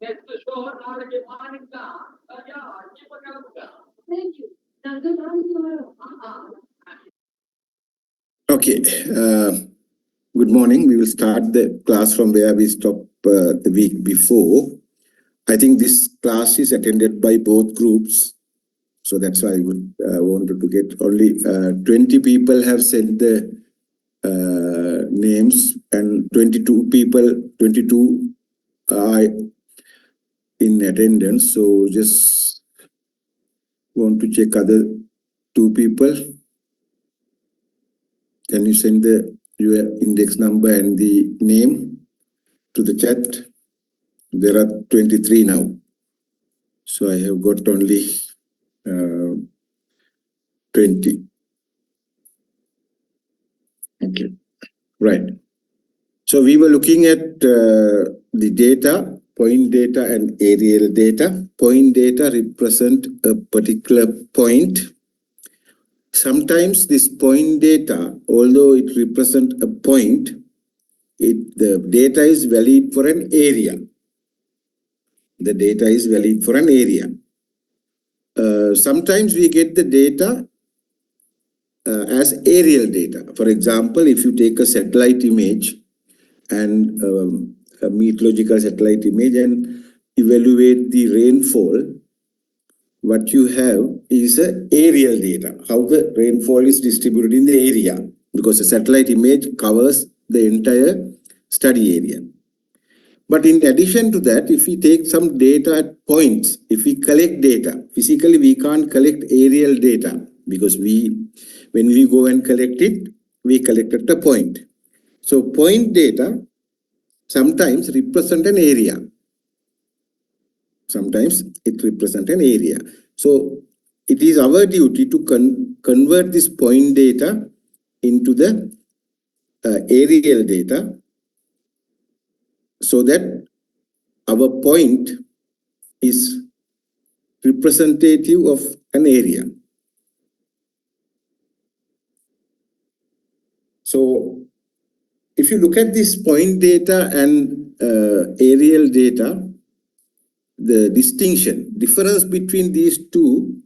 Okay. Good morning. We will start the class from where we stopped the week before. I think this class is attended by both groups. So that's why I would wanted to get only 20 people have sent the names, and 22 are in attendance. So just want to check other 2 people. Can you send your index number and the name to the chat? There are 23 now. So I have got only 20. Okay, right. So we were looking at the data, point data and aerial data. Point data represent a particular point. Sometimes this point data, although it represents a point, the data is valid for an area. The data is valid for an area. Sometimes we get the data as aerial data. For example, if you take a satellite image and a meteorological satellite image and evaluate the rainfall, what you have is aerial data, how the rainfall is distributed in the area, because a satellite image covers the entire study area. But in addition to that, if we take some data at points, if we collect data, physically we can't collect aerial data, because when we go and collect it, we collect at a point. So point data sometimes represent an area. Sometimes it represents an area. So it is our duty to convert this point data into the aerial data, so that our point is representative of an area. So if you look at this point data and aerial data, the difference between these two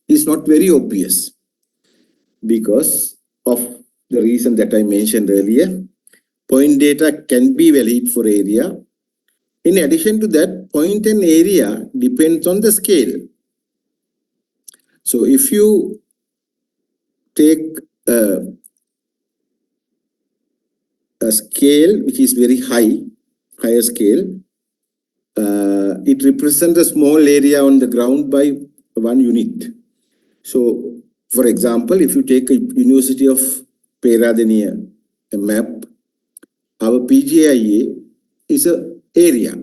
is not very obvious, because of the reason that I mentioned earlier. Point data can be valid for area. In addition to that, point and area depends on the scale. So if you take a scale which is very higher scale, it represents a small area on the ground by 1 unit. So, for example, if you take a University of Peradeniya, a map, our PGIA is an area.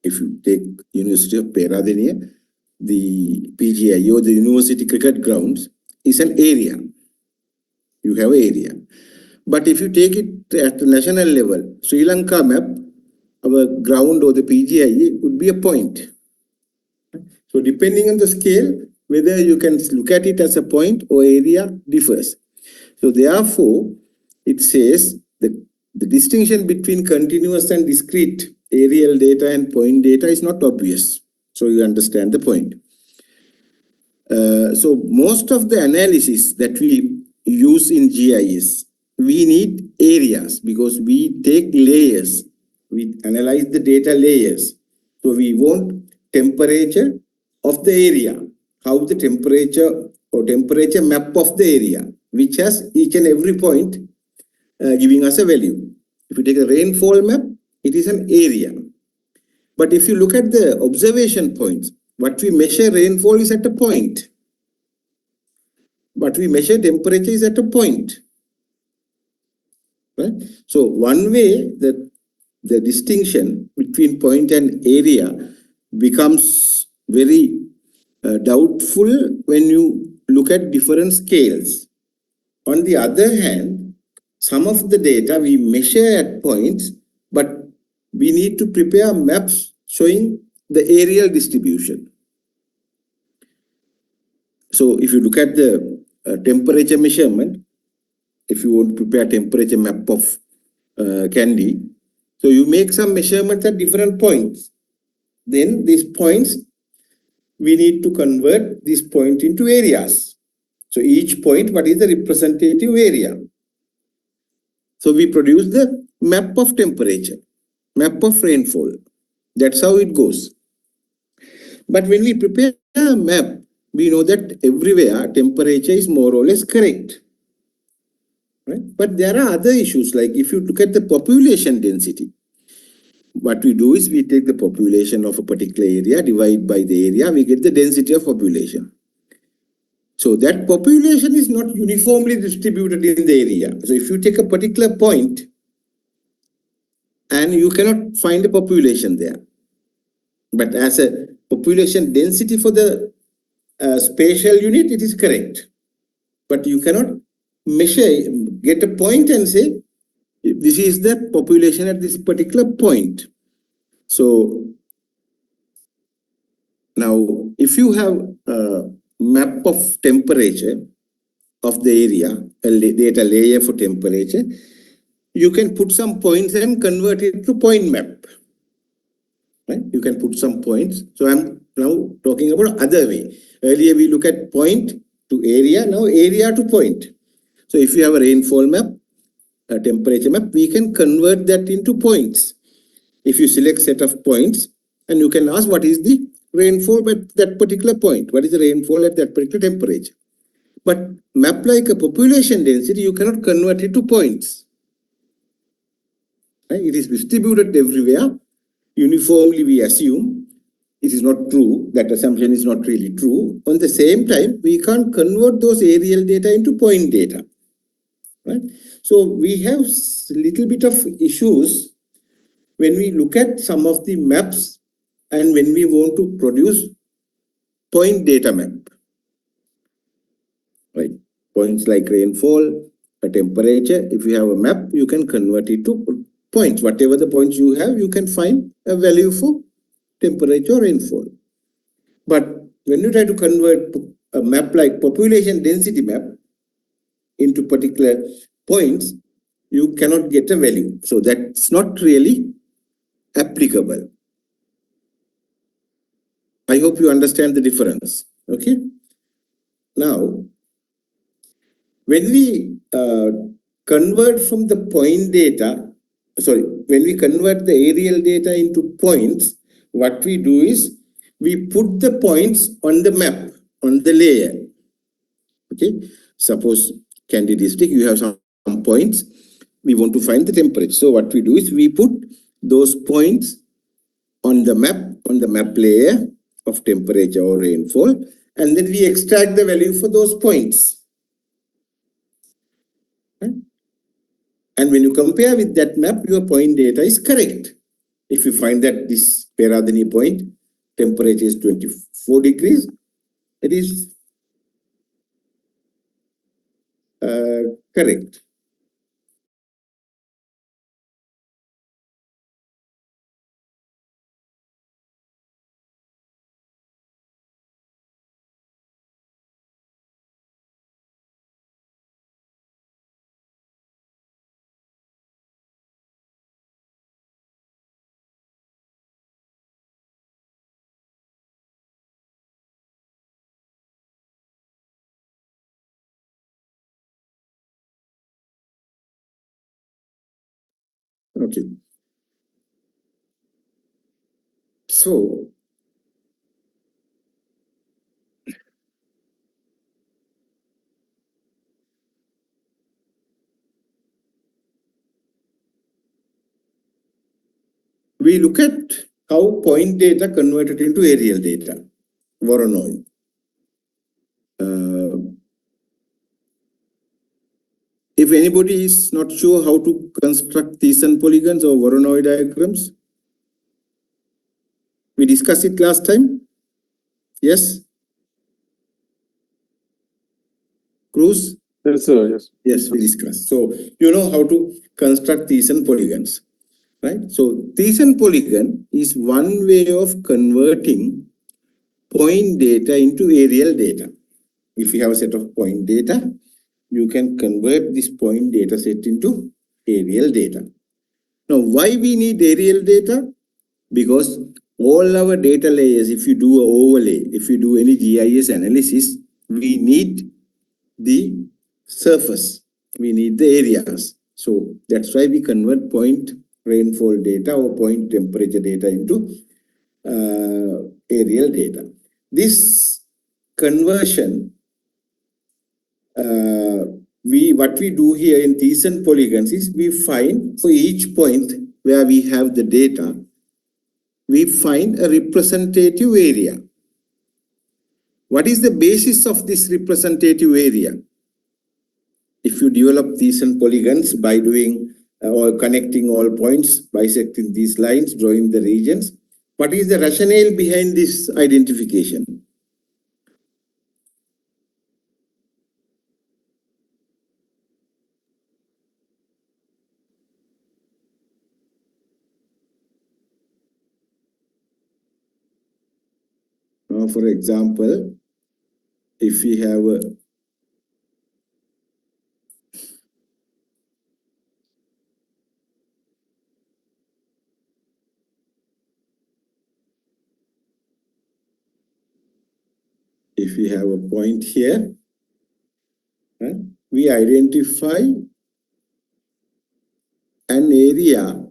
If you take University of Peradeniya, the PGIA or the University Cricket Grounds is an area. You have an area. But if you take it at the national level, Sri Lanka map, our ground or the PGIA would be a point. So depending on the scale, whether you can look at it as a point or area differs. So therefore, it says the distinction between continuous and discrete aerial data and point data is not obvious. So you understand the point. So most of the analysis that we use in GIS, we need areas, because we take layers. We analyze the data layers. So we want temperature of the area, how the temperature or temperature map of the area, which has each and every point giving us a value. If you take a rainfall map, it is an area. But if you look at the observation points, what we measure rainfall is at a point. But we measure temperature is at a point. Right? So one way that the distinction between point and area becomes very doubtful when you look at different scales. On the other hand, some of the data we measure at points, but we need to prepare maps showing the aerial distribution. So if you look at the temperature measurement, if you want to prepare temperature map of Kandy, So you make some measurements at different points. Then these points, we need to convert this point into areas. So each point, what is the representative area? So we produce the map of temperature, map of rainfall. That's how it goes. But when we prepare a map, we know that everywhere temperature is more or less correct. Right? But there are other issues, like if you look at the population density, what we do is we take the population of a particular area, divide by the area, we get the density of population. So that population is not uniformly distributed in the area. So if you take a particular point and you cannot find a population there, but as a population density for the spatial unit, it is correct. But you cannot measure, get a point and say, this is the population at this particular point. So now, if you have a map of temperature of the area, a data layer for temperature, you can put some points and convert it to point map. Right? You can put some points. So I'm now talking about other way. Earlier we look at point to area, now area to point. So if you have a rainfall map, a temperature map, we can convert that into points. If you select set of points, and you can ask what is the rainfall at that particular point, what is the rainfall at that particular temperature. But map like a population density, you cannot convert it to points. Right? It is distributed everywhere. Uniformly, we assume it is not true. That assumption is not really true. On the same time, we can't convert those aerial data into point data. Right? So we have a little bit of issues when we look at some of the maps and when we want to produce point data map. Right? Points like rainfall, a temperature, if you have a map, you can convert it to points. Whatever the points you have, you can find a value for temperature or rainfall. But when you try to convert a map like population density map into particular points, you cannot get a value. So that's not really applicable. I hope you understand the difference. Okay. Now, when we convert from the point data, when we convert the aerial data into points, what we do is we put the points on the map, on the layer. Okay, suppose Kandy district, you have some points, we want to find the temperature. So what we do is we put those points on the map layer of temperature or rainfall, and then we extract the value for those points. And when you compare with that map, your point data is correct. If you find that this Peradhani point, temperature is 24 degrees, it is correct. Okay. So, we look at how point data converted into aerial data, Voronoi. If anybody is not sure how to construct Thiessen polygons or Voronoi diagrams, we discussed it last time. Yes? Cruz? Yes, sir. Yes. Yes, we discussed. So you know how to construct Thiessen polygons, right? So Thiessen polygon is one way of converting point data into aerial data. If you have a set of point data, you can convert this point data set into aerial data. Now, why we need aerial data? Because all our data layers, if you do an overlay, if you do any GIS analysis, we need the surface, we need the areas. So that's why we convert point rainfall data or point temperature data into aerial data. This conversion, what we do here in these and polygons is we find for each point where we have the data, we find a representative area. What is the basis of this representative area? If you develop these and polygons by doing or connecting all points, bisecting these lines, drawing the regions, what is the rationale behind this identification? For example, if we have a point here, right, we identify an area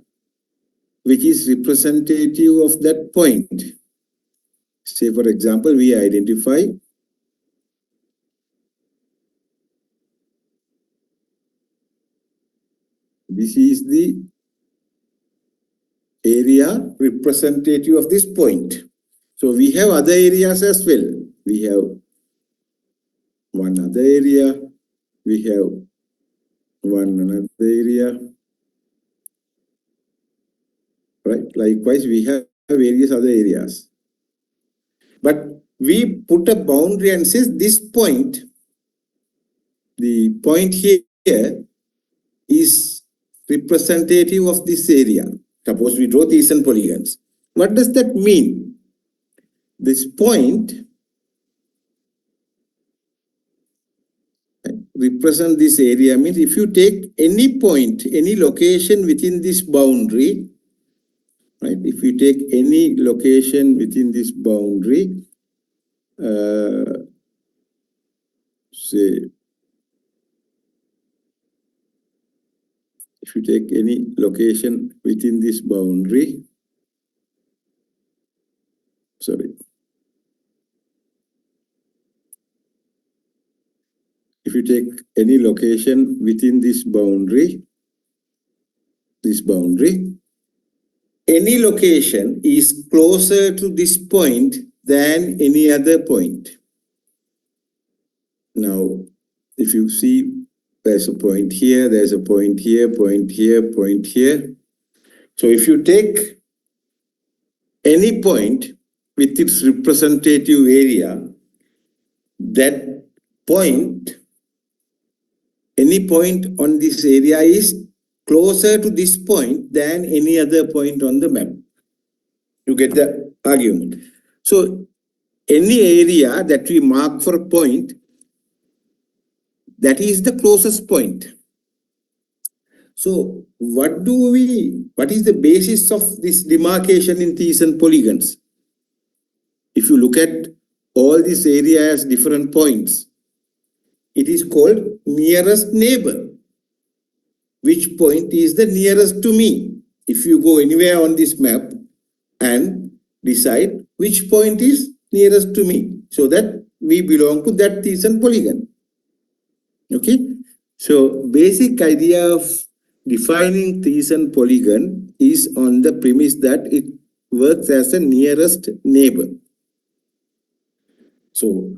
which is representative of that point. Say, for example, we identify this is the area representative of this point. So we have other areas as well. We have one other area, we have one another area, right? Likewise, we have various other areas. But we put a boundary and says this point, the point here is representative of this area. Suppose we draw these and polygons. What does that mean? This point represent this area means if you take any point, any location within this boundary, right? If you take any location within this boundary, say, if you take any location within this boundary, sorry. If you take any location within this boundary, any location is closer to this point than any other point. Now, if you see, there's a point here, there's a point here, point here, point here. So if you take any point with its representative area, that point, any point on this area is closer to this point than any other point on the map. You get the argument. So any area that we mark for a point, that is the closest point. So what is the basis of this demarcation in these and polygons? If you look at all these areas, different points, it is called nearest neighbor. Which point is the nearest to me? If you go anywhere on this map and decide which point is nearest to me, so that we belong to that Thiessen polygon. Okay, so basic idea of defining Thiessen polygon is on the premise that it works as a nearest neighbor. So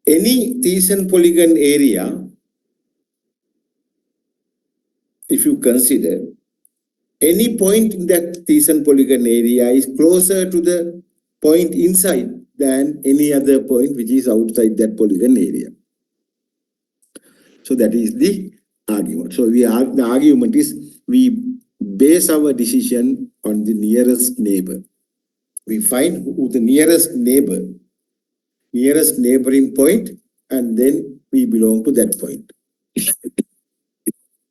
any Thiessen polygon area, if you consider, any point in that Thiessen polygon area is closer to the point inside than any other point which is outside that polygon area. So that is the argument. So the argument is we base our decision on the nearest neighbor. We find who the nearest neighboring point, and then we belong to that point.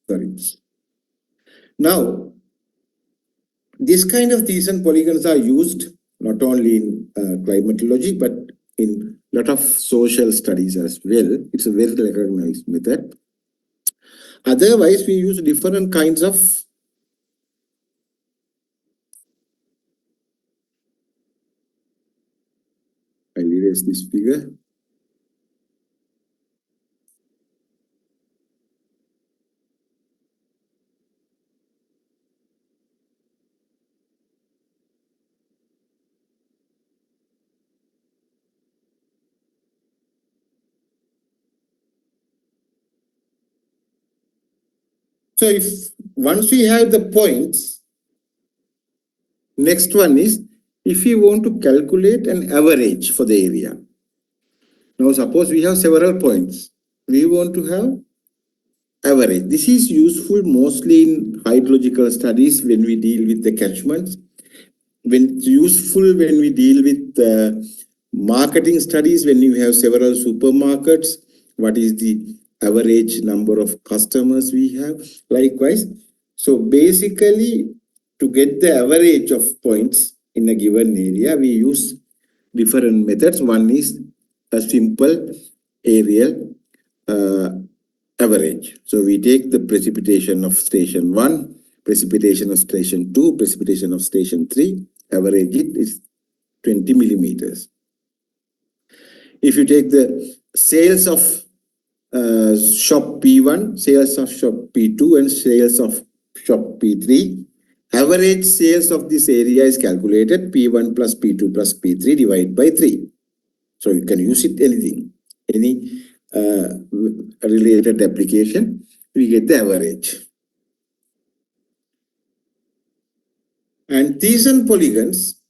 Sorry. Now, this kind of Thiessen polygons are used not only in climatology, but in a lot of social studies as well. It's a very recognized method. Otherwise, we use different kinds of I'll erase this figure. So if once we have the points, next one is if we want to calculate an average for the area. Now suppose we have several points. We want to have average. This is useful mostly in hydrological studies when we deal with the catchments. When it's useful when we deal with marketing studies, when you have several supermarkets, what is the average number of customers we have, likewise. So basically, to get the average of points in a given area, we use different methods. One is a simple aerial average. So we take the precipitation of station 1, precipitation of station 2, precipitation of station 3, average it is 20 millimeters. If you take the sales of shop P1, sales of shop P2 and sales of shop P3, average sales of this area is calculated P1 plus P2 plus P3 divided by 3. So you can use it anything, any related application, we get the average. And Thiessen polygons,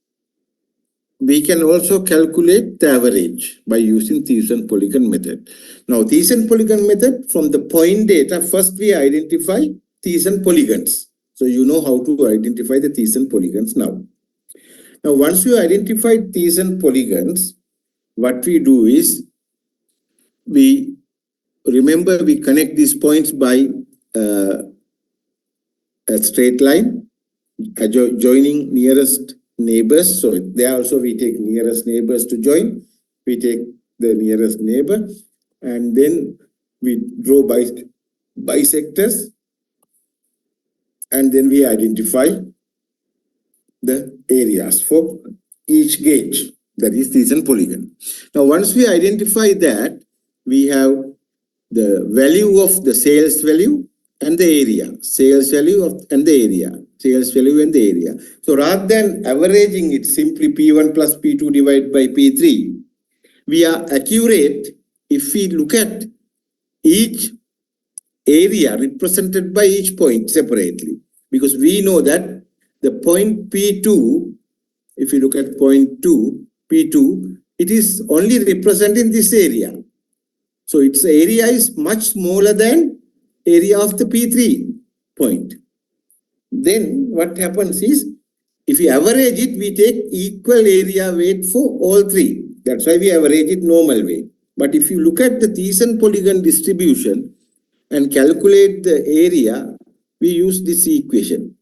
we can also calculate the average by using Thiessen polygon method. Now, Thiessen polygon method, from the point data, first we identify Thiessen polygons. So you know how to identify the Thiessen polygons now. Now, once you identify Thiessen polygons, what we do is we connect these points by a straight line, joining nearest neighbors. So there also we take nearest neighbors to join. We take the nearest neighbor and then we draw bisectors and then we identify the areas for each gauge, that is Thiessen polygon. Now once we identify that, we have the value of the sales value and the area, sales value and the area, sales value and the area. So rather than averaging it simply P1 plus P2 divided by P3, we are accurate if we look at each area represented by each point separately, because we know that the point P2, if you look at point 2, P2, it is only representing this area. So its area is much smaller than area of the P3 point. Then what happens is, if we average it, we take equal area weight for all three. That's why we average it normal way. But if you look at the Thiessen polygon distribution and calculate the area, we use this equation.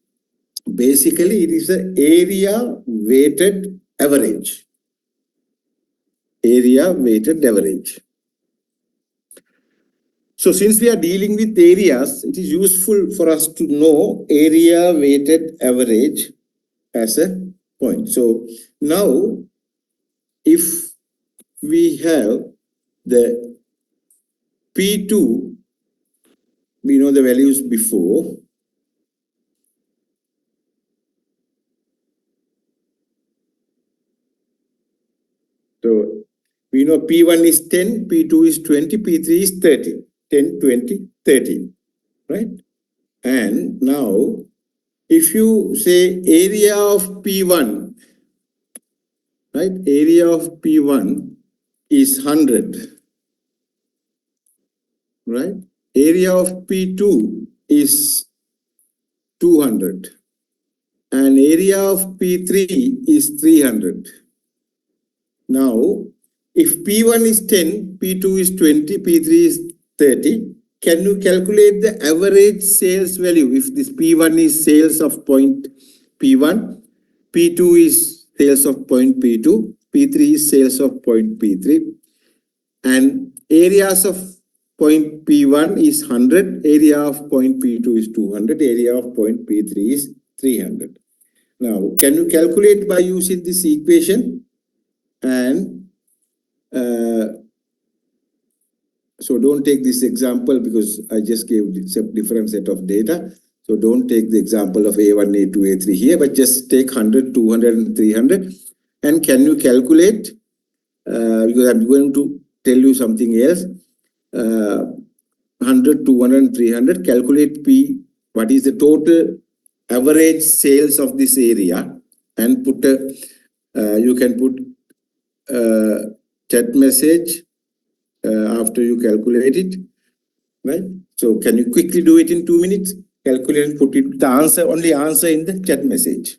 Basically, it is an area weighted average. Area weighted average. So since we are dealing with areas, it is useful for us to know area weighted average as a point. So now, if we have the P2, we know the values before. So we know P1 is 10, P2 is 20, P3 is 30. 10, 20, 30, right? And now, if you say area of P1, right? Area of P1 is 100, right? Area of P2 is 200 and area of P3 is 300. Now, if P1 is 10, P2 is 20, P3 is 30, can you calculate the average sales value? If this P1 is sales of point P1, P2 is sales of point P2, P3 is sales of point P3, and areas of point P1 is 100, area of point P2 is 200, area of point P3 is 300. Now, can you calculate by using this equation? And so don't take this example because I just gave a different set of data. So don't take the example of A1, A2, A3 here, but just take 100, 200, and 300. And can you calculate, because I'm going to tell you something else, 100, 200, and 300, calculate P, what is the total average sales of this area, and put a, you can put chat message after you calculate it, right? So can you quickly do it in 2 minutes? Calculate and put it, the answer, only answer in the chat message.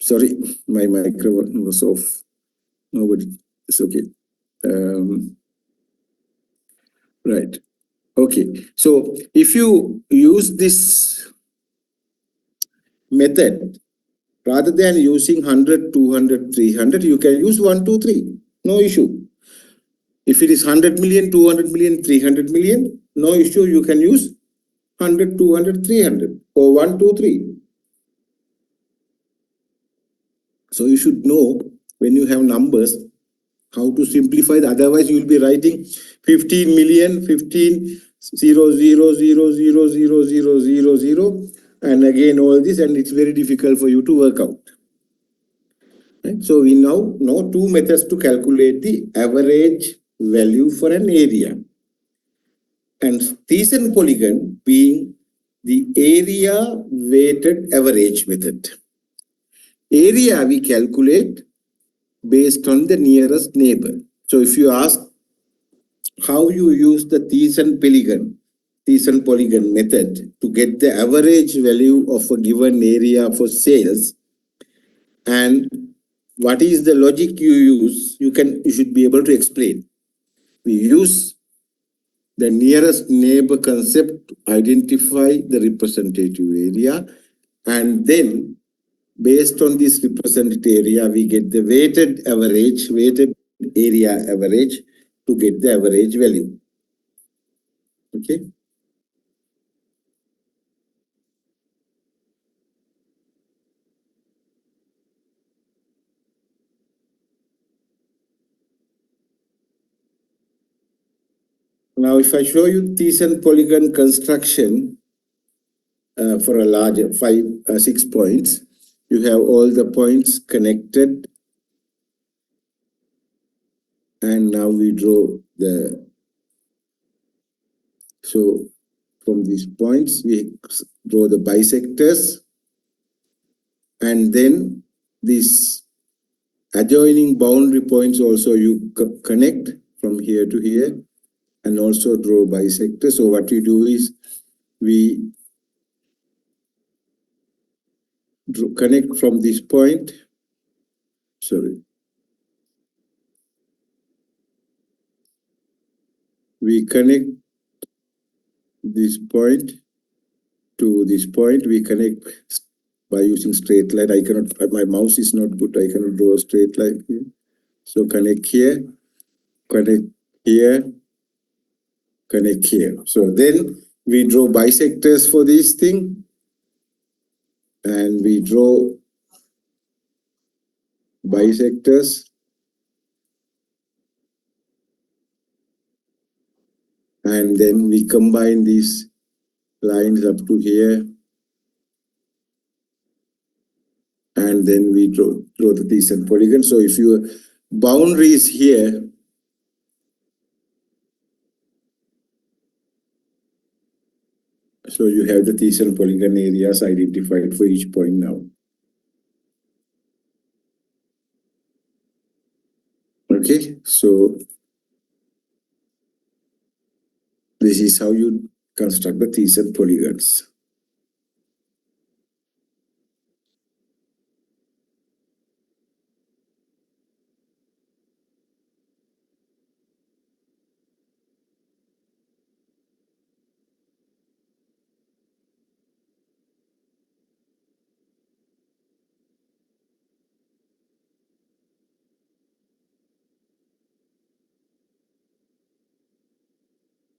Sorry, my microphone was off. Nobody, it's okay. Right. Okay. So if you use this method, rather than using 100, 200, 300, you can use 1, 2, 3. No issue. If it is 100 million, 200 million, 300 million, no issue. You can use 100, 200, 300 or 1, 2, 3. So you should know when you have numbers how to simplify. Otherwise, you will be writing 15 million, 15, 0, 0, 0, 0, 0, 0, 0, 0, and again all this, and it's very difficult for you to work out. Right? So we now know two methods to calculate the average value for an area. And Thiessen polygon being the area weighted average method. Area we calculate based on the nearest neighbor. So if you ask how you use the Thiessen polygon method to get the average value of a given area for sales, and what is the logic you use, you should be able to explain. We use the nearest neighbor concept to identify the representative area, and then based on this represented area, we get the weighted area average to get the average value. Okay. Now, if I show you Thiessen polygon construction for a larger 6 points, you have all the points connected, and now we draw the. So from these points, we draw the bisectors, and then these adjoining boundary points also you connect from here to here, and also draw bisectors. So what we do is we connect from this point. Sorry. We connect this point to this point. We connect by using straight line. I cannot, my mouse is not good. I cannot draw a straight line here. So connect here, connect here, connect here. So then we draw bisectors for this thing, and we draw bisectors, and then we combine these lines up to here, and then we draw the Thiessen polygon. So if your boundary is here, so you have the Thiessen polygon areas identified for each point now. Okay, so this is how you construct the Thiessen polygons.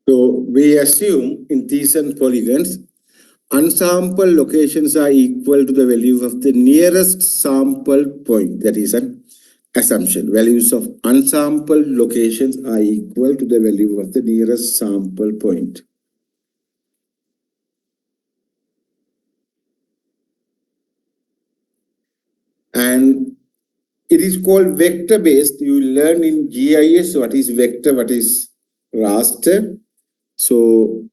So we assume in Thiessen polygons, unsampled locations are equal to the value of the nearest sample point. That is an assumption. Values of unsampled locations are equal to the value of the nearest sample point. And it is called vector based. You learn in GIS what is vector, what is raster. So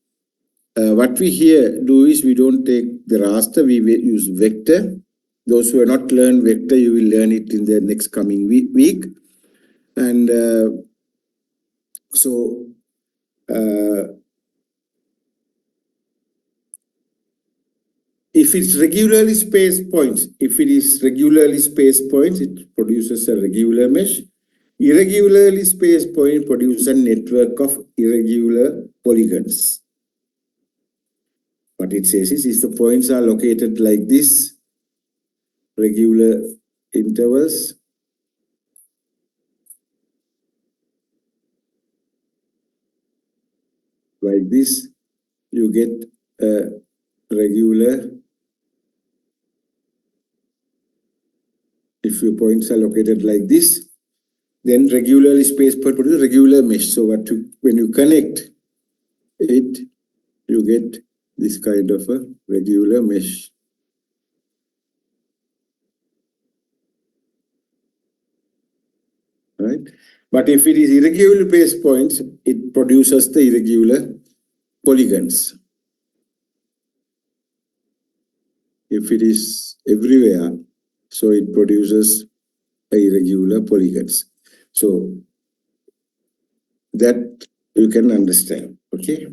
what we here do is we don't take the raster, we use vector. Those who have not learned vector, you will learn it in the next coming week. And so if it's regularly spaced points, if it is regularly spaced points, it produces a regular mesh. Irregularly spaced point produces a network of irregular polygons. What it says is the points are located like this, regular intervals, like this, you get a regular. If your points are located like this, then regularly spaced point produces regular mesh. So when you connect it, you get this kind of a regular mesh. Right? But if it is irregular spaced points, it produces the irregular polygons. If it is everywhere, so it produces irregular polygons. So that you can understand. Okay.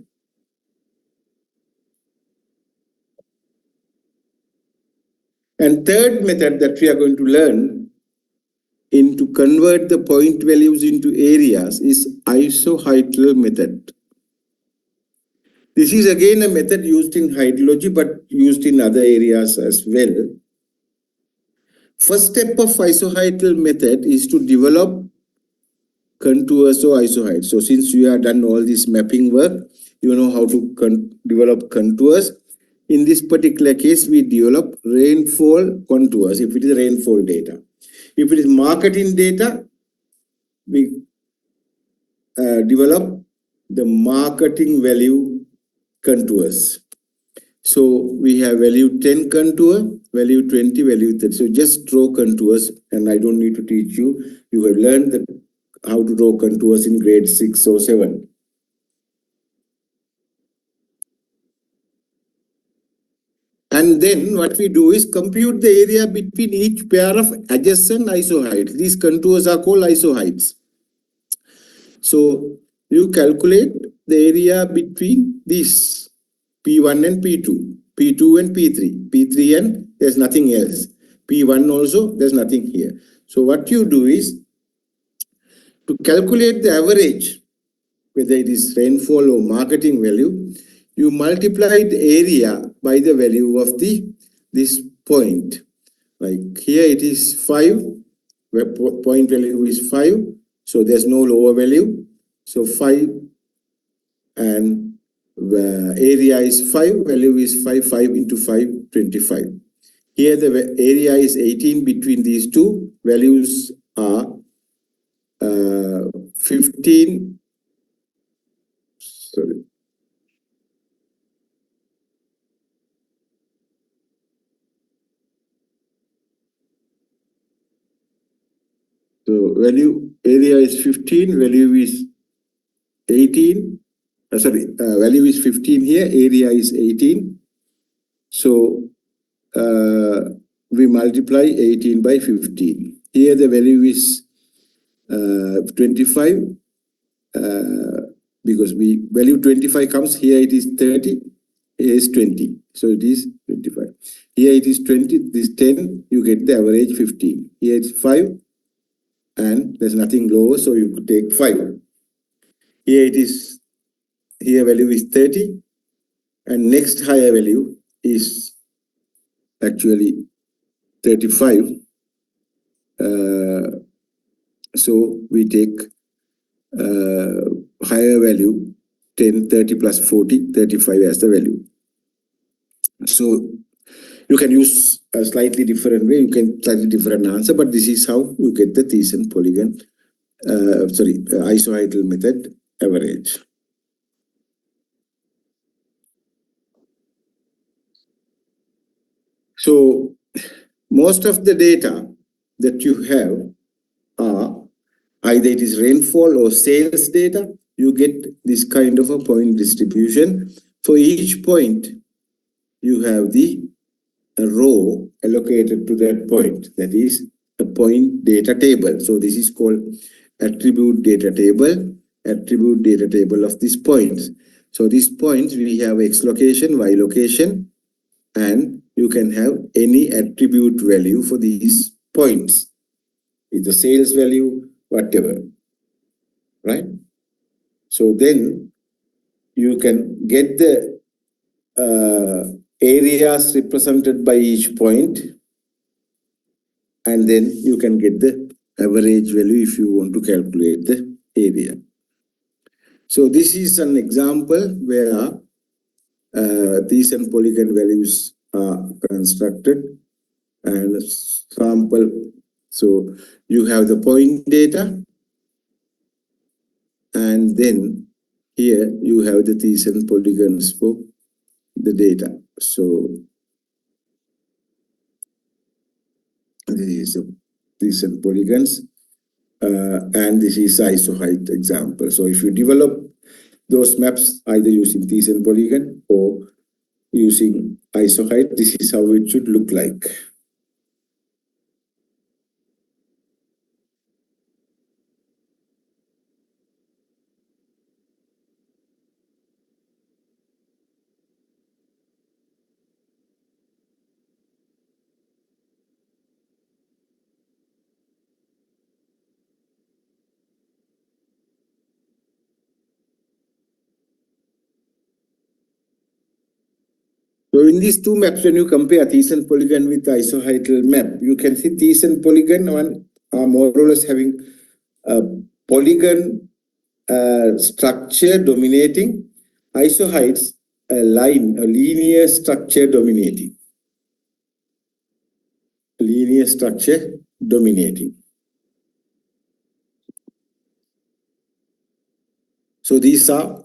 And third method that we are going to learn to convert the point values into areas is isohedral method. This is again a method used in hydrology but used in other areas as well. First step of isohedral method is to develop contours or isohedral. So since you have done all this mapping work, you know how to develop contours. In this particular case, we develop rainfall contours if it is rainfall data. If it is marketing data, we develop the marketing value contours. So we have value 10 contour, value 20, value 30. So just draw contours, and I don't need to teach you. You have learned how to draw contours in grade 6 or 7. And then what we do is compute the area between each pair of adjacent isoheids. These contours are called isoheids. So you calculate the area between these P1 and P2, P2 and P3, P3 and there's nothing else. P1 also, there's nothing here. So what you do is to calculate the average, whether it is rainfall or marketing value, you multiply the area by the value of this point. Like here it is 5, where point value is 5, so there's no lower value. So 5 and area is 5, value is 5, 5 into 5, 25. Here the area is 18 between these two, values are 15, sorry. So value area is 15, value is 18. Value is 15 here, area is 18. So we multiply 18 by 15. Here the value is 25 because value 25 comes here, it is 30, here is 20. So it is 25. Here it is 20, this 10, you get the average 15. Here it's 5 and there's nothing lower, so you could take 5. Here value is 30 and next higher value is actually 35. So we take higher value 10, 30 plus 40, 35 as the value. So you can use a slightly different way, you can slightly different answer, but this is how you get the Thiessen polygon, isohedral method average. So most of the data that you have are either it is rainfall or sales data. You get this kind of a point distribution. For each point, you have a row allocated to that point. That is a point data table. So this is called attribute data table of these points. So these points, we have X location, Y location, and you can have any attribute value for these points, either sales value, whatever, right? So then you can get the areas represented by each point, and then you can get the average value if you want to calculate the area. So this is an example where these and polygon values are constructed and sample. So you have the point data, and then here you have the these and polygons for the data. So this is these and polygons, and this is iso height example. So if you develop those maps either using these and polygon or using iso height, this is how it should look like. So in these two maps, when you compare Thiessen polygon with isohedral map, you can see Thiessen polygon one are more or less having a polygon structure dominating, isoheights a line, a linear structure dominating. Linear structure dominating. So these are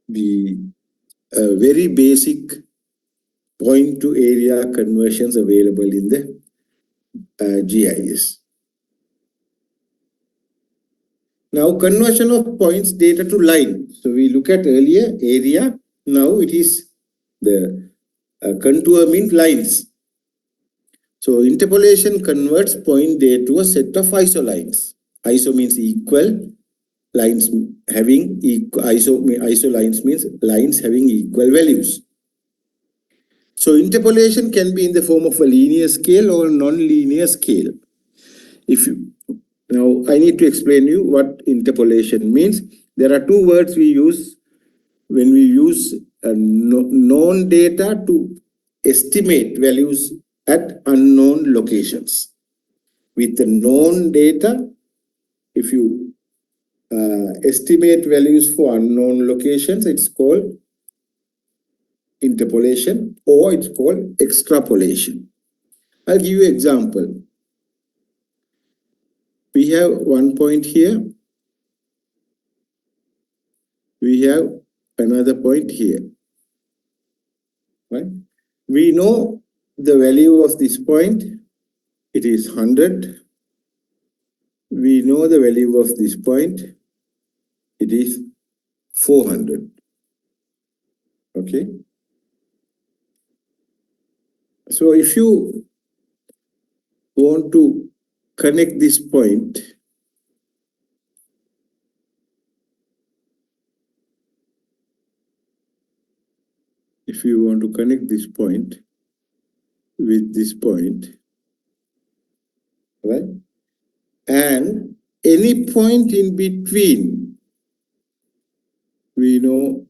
the very basic point to area conversions available in the GIS. Now conversion of points data to line. So we look at earlier area. Now it is the contour means lines. So interpolation converts point data to a set of isolines. Iso means equal. Lines having equal. Iso lines means lines having equal values. So interpolation can be in the form of a linear scale or a non-linear scale. Now I need to explain you what interpolation means. There are two words we use when we use known data to estimate values at unknown locations. With the known data, if you estimate values for unknown locations, it's called interpolation or it's called extrapolation. I'll give you an example. We have one point here. We have another point here. Right? We know the value of this point. It is 100. We know the value of this point. It is 400. Okay. So if you want to connect this point, with this point, right? And any point in between, we know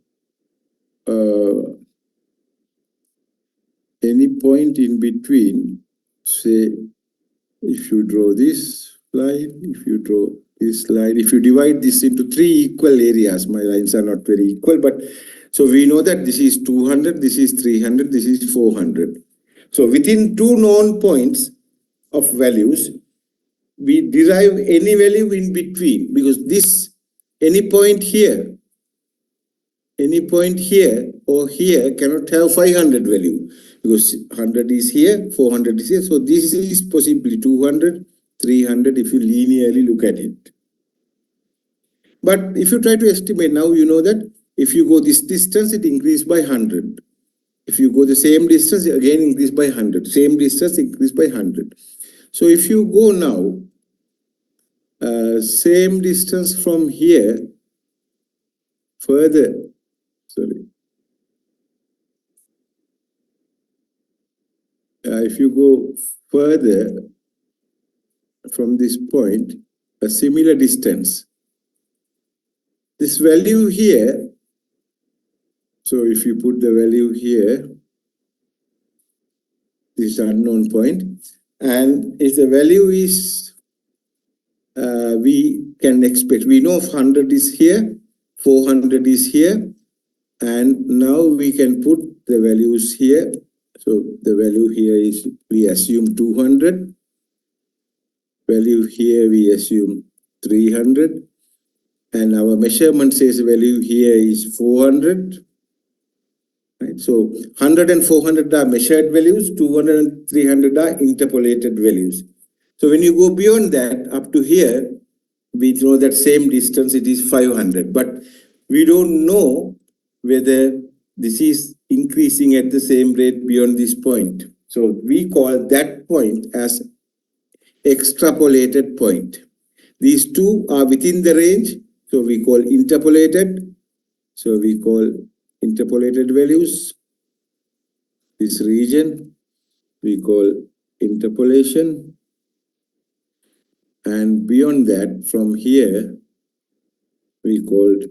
any point in between, say, if you draw this line, if you draw this line, if you divide this into three equal areas, my lines are not very equal, but so we know that this is 200, this is 300, this is 400. So within two known points of values, we derive any value in between, because this, any point here or here cannot have 500 value, because 100 is here, 400 is here. So this is possibly 200, 300 if you linearly look at it. But if you try to estimate, now you know that if you go this distance, it increased by 100. If you go the same distance, again increase by 100. Same distance, increase by 100. So if you go now, same distance from here, further, sorry. if you go further from this point, a similar distance, this value here, so if you put the value here, this unknown point, and if the value is, we can expect, we know 100 is here, 400 is here, and now we can put the values here. So the value here is, we assume 200, value here we assume 300, and our measurement says value here is 400. Right? So 100 and 400 are measured values, 200 and 300 are interpolated values. So when you go beyond that, up to here, we know that same distance, it is 500. But we don't know whether this is increasing at the same rate beyond this point. So we call that point as extrapolated point. These two are within the range, so we call interpolated. So we call interpolated values. This region we call interpolation, and beyond that, from here, we called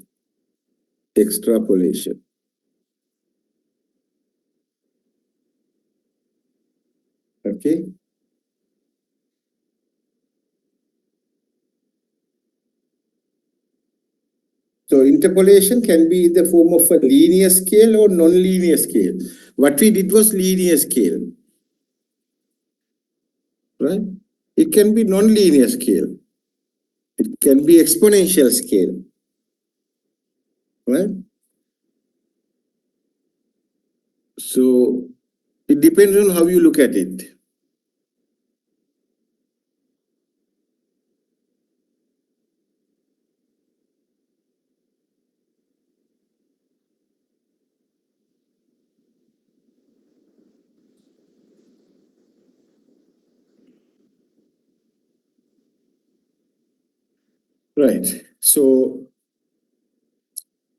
extrapolation. Okay. So interpolation can be in the form of a linear scale or non-linear scale. What we did was linear scale, right? It can be non-linear scale. It can be exponential scale, right? So it depends on how you look at it. Right. So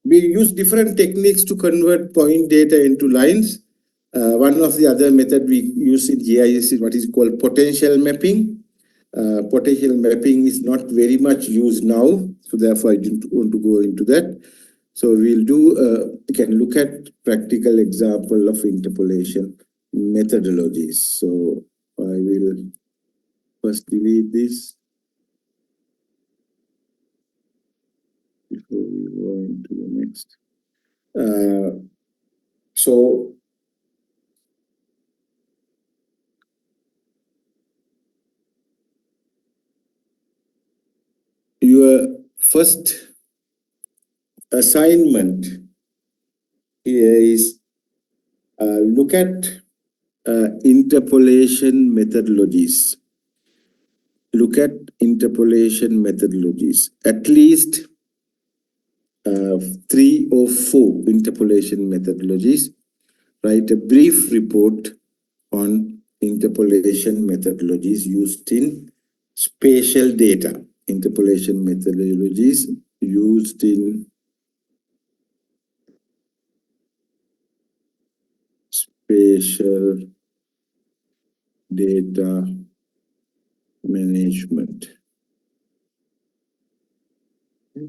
we use different techniques to convert point data into lines. One of the other method we use in GIS is what is called potential mapping. Potential mapping is not very much used now, so therefore I didn't want to go into that. So we'll do, we can look at practical example of interpolation methodologies. So I will first delete this before we go into the next. So your first assignment here is look at interpolation methodologies. Look at interpolation methodologies. At least 3 or 4 interpolation methodologies. Write a brief report on interpolation methodologies used in spatial data. Interpolation methodologies used in spatial data management.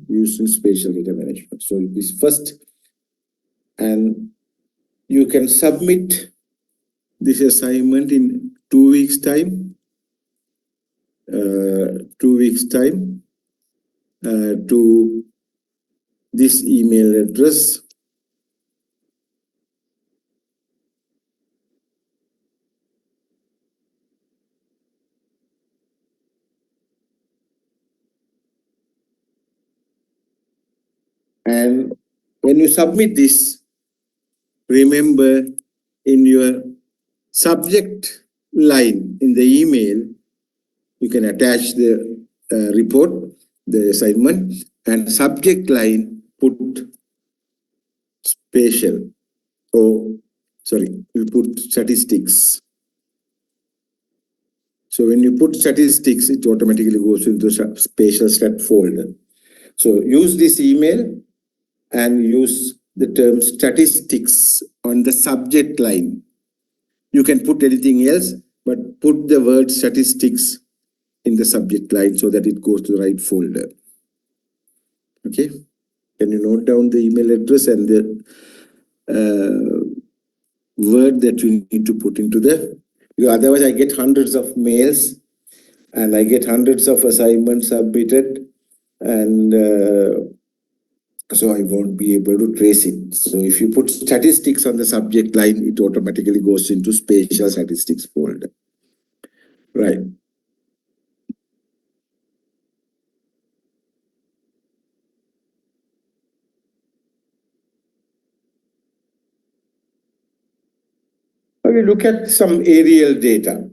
Used in spatial data management. So this first, and you can submit this assignment in 2 weeks time. 2 weeks time to this email address. And when you submit this, remember in your subject line in the email, you can attach the report, the assignment, and subject line put spatial, or sorry, you put statistics. So when you put statistics, it automatically goes into spatial stat folder. So use this email and use the term statistics on the subject line. You can put anything else, but put the word statistics in the subject line so that it goes to the right folder. Okay. Can you note down the email address and the word that you need to put into the, because otherwise I get hundreds of mails and I get hundreds of assignments submitted, and so I won't be able to trace it. So if you put statistics on the subject line, it automatically goes into spatial statistics folder. Right. Okay, look at some aerial data.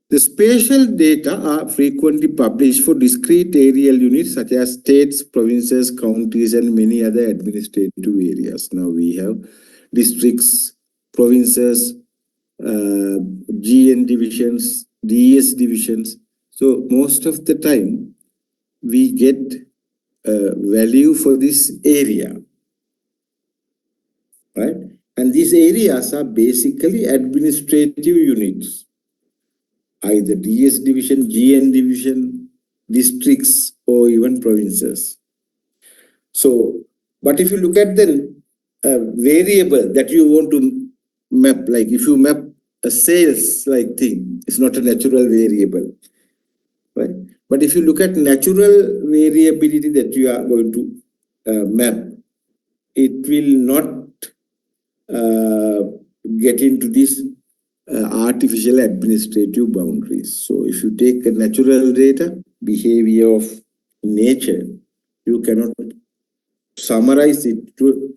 The spatial data are frequently published for discrete aerial units such as states, provinces, counties, and many other administrative areas. Now we have districts, provinces, GN divisions, DS divisions. So most of the time we get a value for this area, right? And these areas are basically administrative units, either DS division, GN division, districts, or even provinces. So, but if you look at the variable that you want to map, like if you map a sales like thing, it's not a natural variable, right? But if you look at natural variability that you are going to map, it will not get into these artificial administrative boundaries. So if you take a natural data, behavior of nature, you cannot summarize it to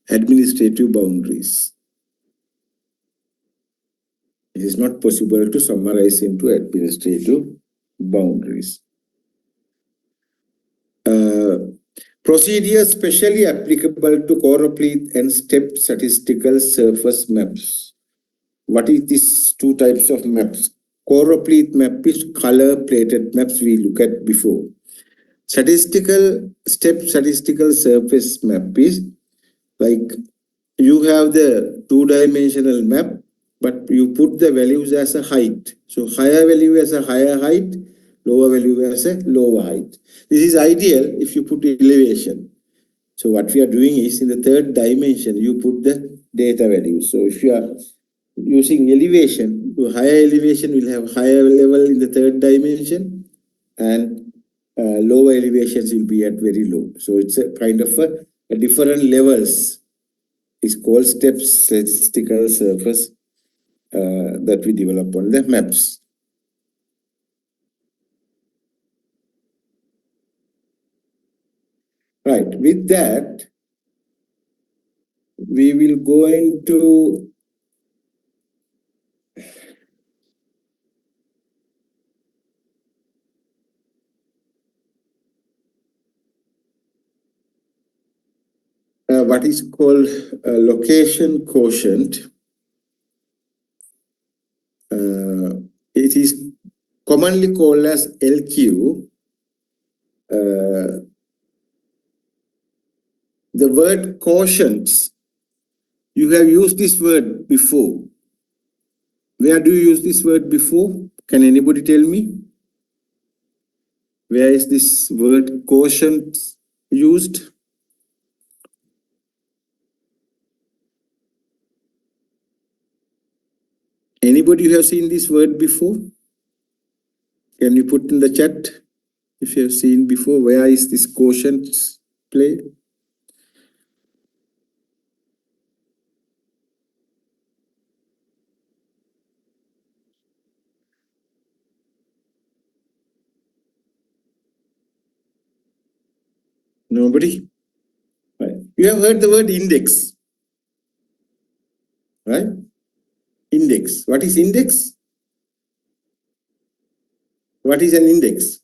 administrative boundaries. It is not possible to summarize into administrative boundaries. Procedures specially applicable to choropleth and step statistical surface maps. What is these two types of maps? Choropleth map is color plated maps we look at before. Statistical surface map is like you have the two-dimensional map, but you put the values as a height. So higher value as a higher height, lower value as a lower height. This is ideal if you put elevation. So what we are doing is in the third dimension, you put the data values. So if you are using elevation, to higher elevation will have higher level in the third dimension, and lower elevations will be at very low. So it's a kind of a different levels. It's called step statistical surface that we develop on the maps. Right. With that, we will go into what is called location quotient. It is commonly called as LQ. The word quotients, you have used this word before. Where do you use this word before? Can anybody tell me? Where is this word quotient used? Anybody who have seen this word before? Can you put in the chat if you have seen before? Where is this quotient play? Nobody? Right. You have heard the word index, right? Index. What is index? What is an index?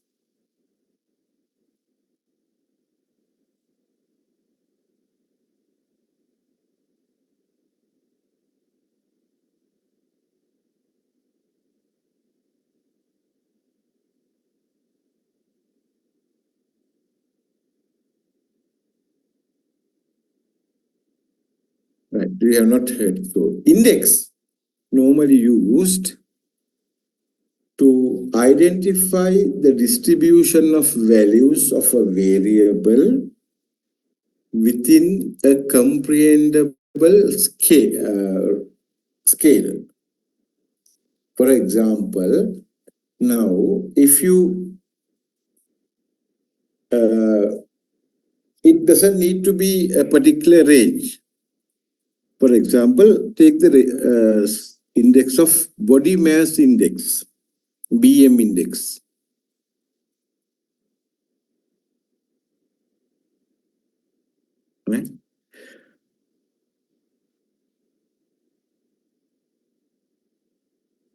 Right, we have not heard. So index normally used to identify the distribution of values of a variable within a comprehensible scale. For example, now if you it doesn't need to be a particular range. For example, take the index of body mass index, BM index. Right?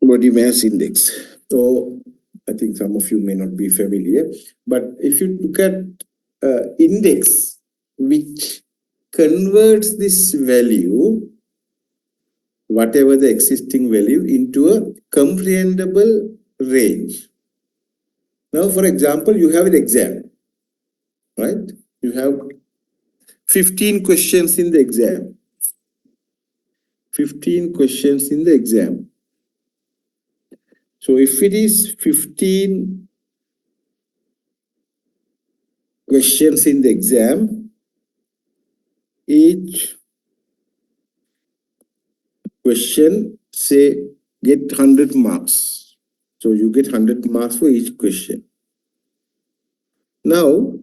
Body mass index. So I think some of you may not be familiar, but if you look at index which converts this value, whatever the existing value, into a comprehensible range. Now, for example, you have an exam, right? You have 15 questions in the exam. 15 questions in the exam. So if it is 15 questions in the exam, each question, say, get 100 marks. So you get 100 marks for each question. Now,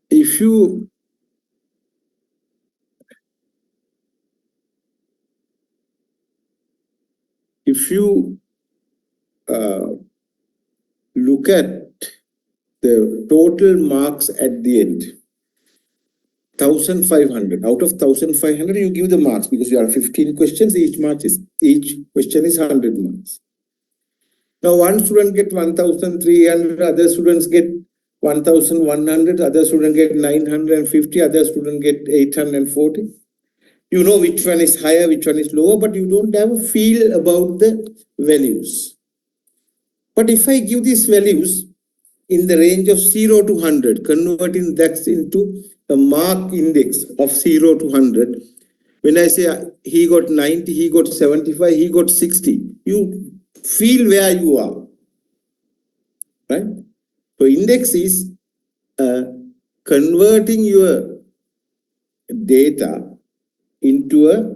if you look at the total marks at the end, 1,500. Out of 1,500, you give the marks because you have 15 questions. Each question is 100 marks. Now, one student get 1,300, other students get 1,100, other student get 950, other student get 840. You know which one is higher, which one is lower, but you don't have a feel about the values. But if I give these values in the range of 0 to 100, converting that into a mark index of 0 to 100, when I say he got 90, he got 75, he got 60, you feel where you are, right? So index is converting your data into a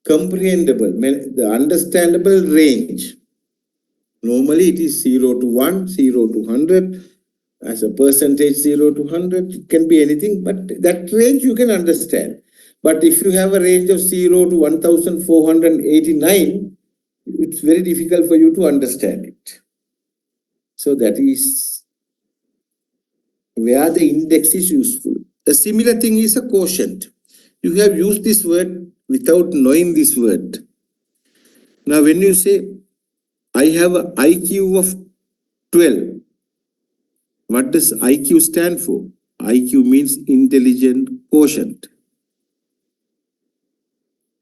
comprehensible, the understandable range. Normally it is 0 to 1, 0 to 100. As a percentage, 0 to 100, it can be anything, but that range you can understand. But if you have a range of 0 to 1,489, it's very difficult for you to understand it. So that is where the index is useful. A similar thing is a quotient. You have used this word without knowing this word. Now, when you say, I have an IQ of 12, what does IQ stand for? IQ means intelligent quotient.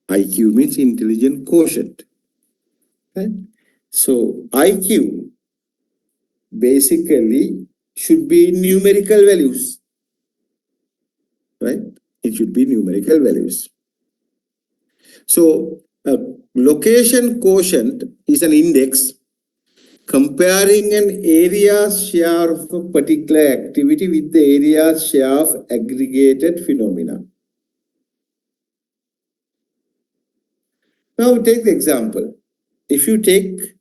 IQ means intelligent quotient. Right? So IQ basically should be numerical values. Right? It should be numerical values. So a location quotient is an index comparing an area's share of a particular activity with the area's share of aggregated phenomena. Now take the example. If you take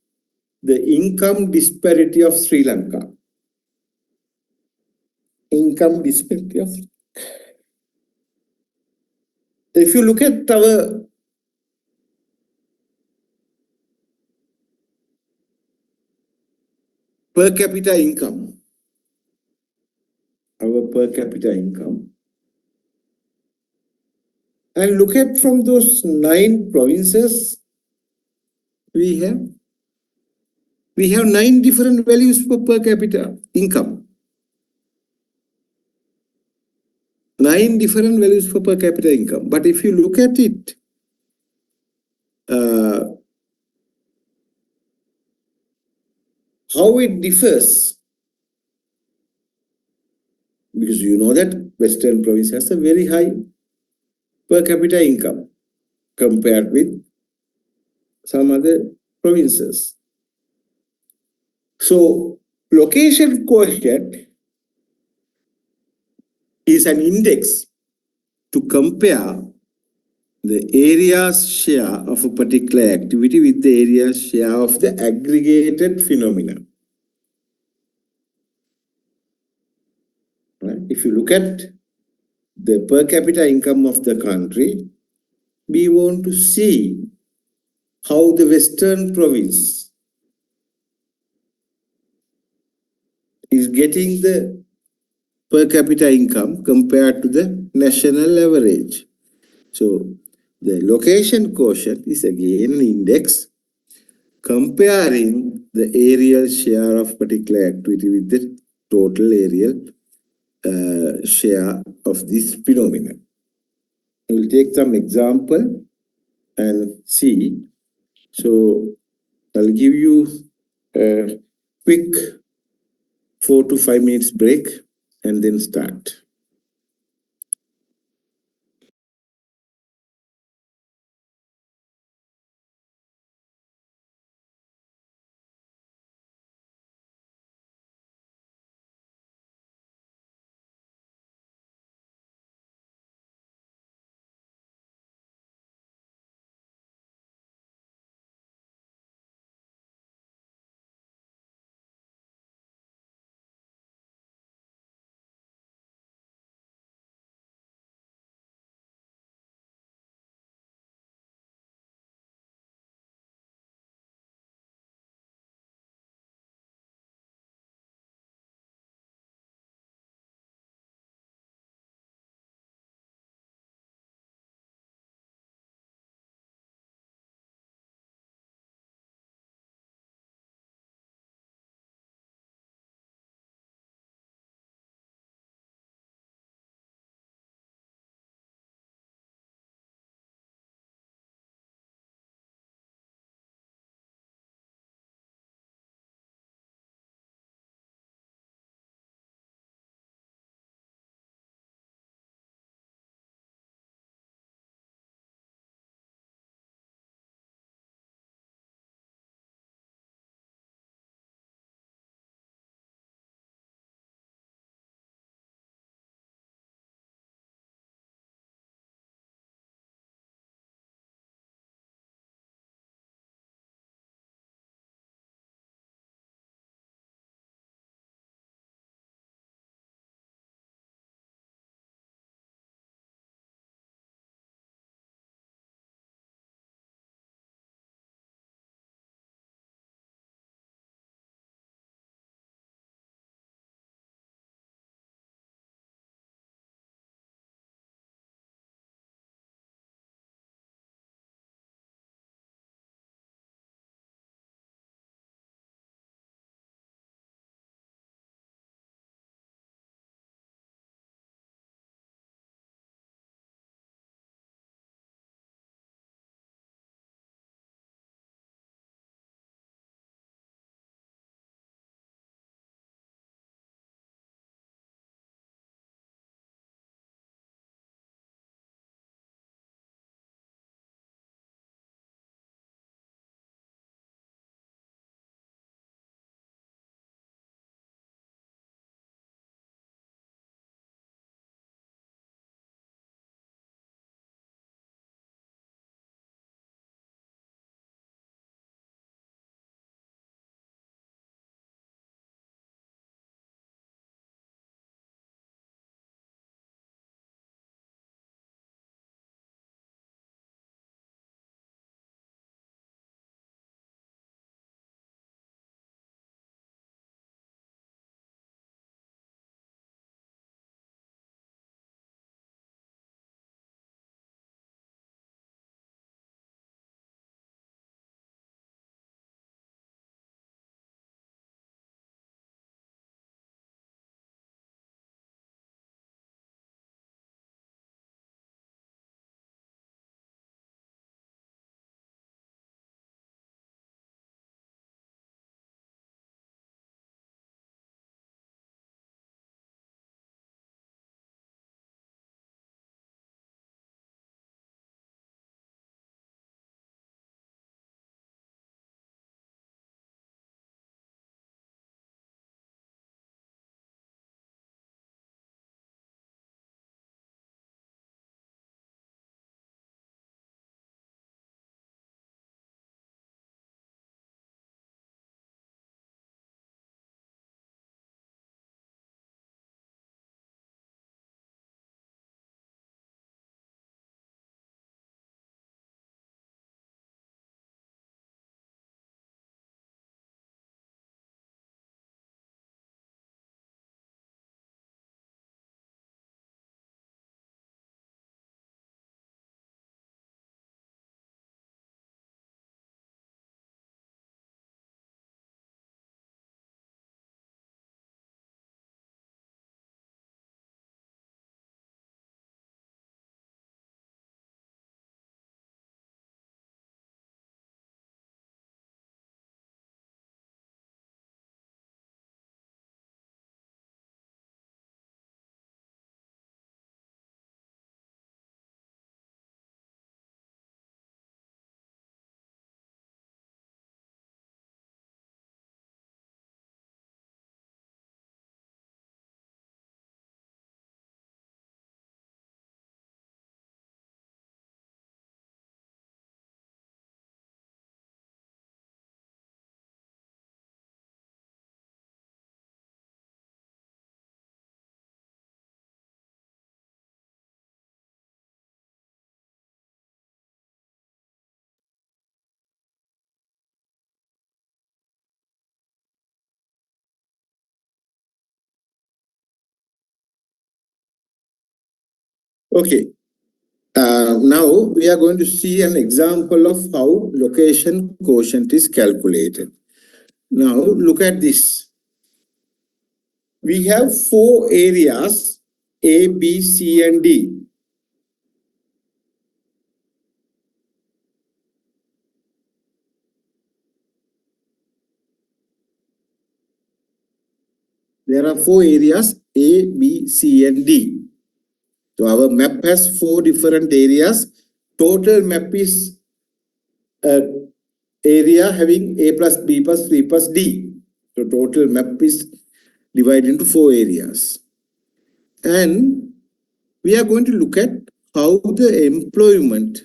the income disparity of Sri Lanka, if you look at our per capita income, and look at from those 9 provinces, we have 9 different values for per capita income. 9 different values for per capita income. But if you look at it, how it differs, because you know that Western province has a very high per capita income compared with some other provinces. So, location quotient is an index to compare the area's share of a particular activity with the area's share of the aggregated phenomena. Right? If you look at the per capita income of the country, we want to see how the Western province is getting the per capita income compared to the national average. So the location quotient is again an index comparing the areal share of particular activity with the total areal share of this phenomenon. We'll take some example and see. So I'll give you a quick 4 to 5 minutes break and then start. Okay. Now we are going to see an example of how location quotient is calculated. Now look at this. We have 4 areas A, B, C, and D. There are 4 areas A, B, C, and D. So our map has 4 different areas. Total map is area having A plus B plus C plus D. So total map is divided into 4 areas. And we are going to look at how the employments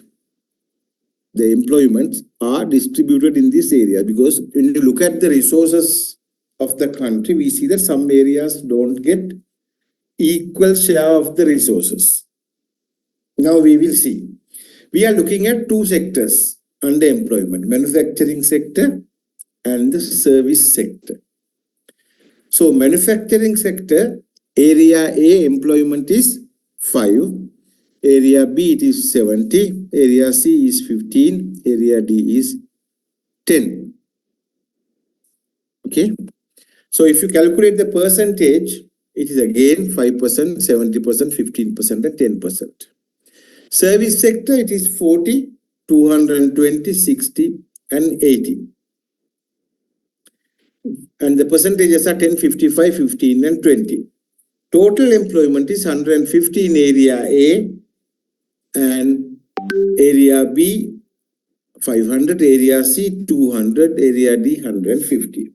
are distributed in this area, because when you look at the resources of the country, we see that some areas don't get equal share of the resources. Now we will see. We are looking at 2 sectors under employment, manufacturing sector and the service sector. So manufacturing sector, area A employment is 5, area B it is 70, area C is 15, area D is 10. Okay. So if you calculate the percentage, it is again 5%, 70%, 15%, and 10%. Service sector, it is 40, 220, 60, and 80. And the percentages are 10, 55, 15, and 20. Total employment is 150 in area A, and area B 500, area C 200, area D 150.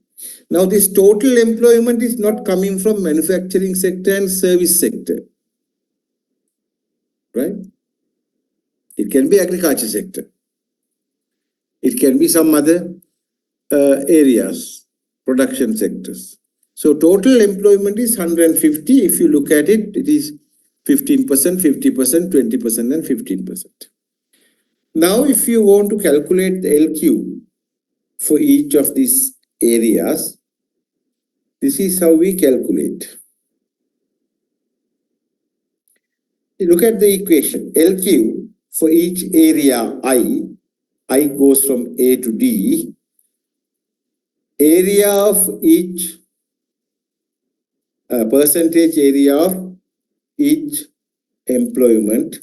Now this total employment is not coming from manufacturing sector and service sector, right? It can be agriculture sector. It can be some other areas, production sectors. So total employment is 150. If you look at it, it is 15%, 50%, 20%, and 15%. Now, if you want to calculate the LQ for each of these areas, this is how we calculate. You look at the equation. LQ for each area I goes from A to D. Area of each percentage area of each employment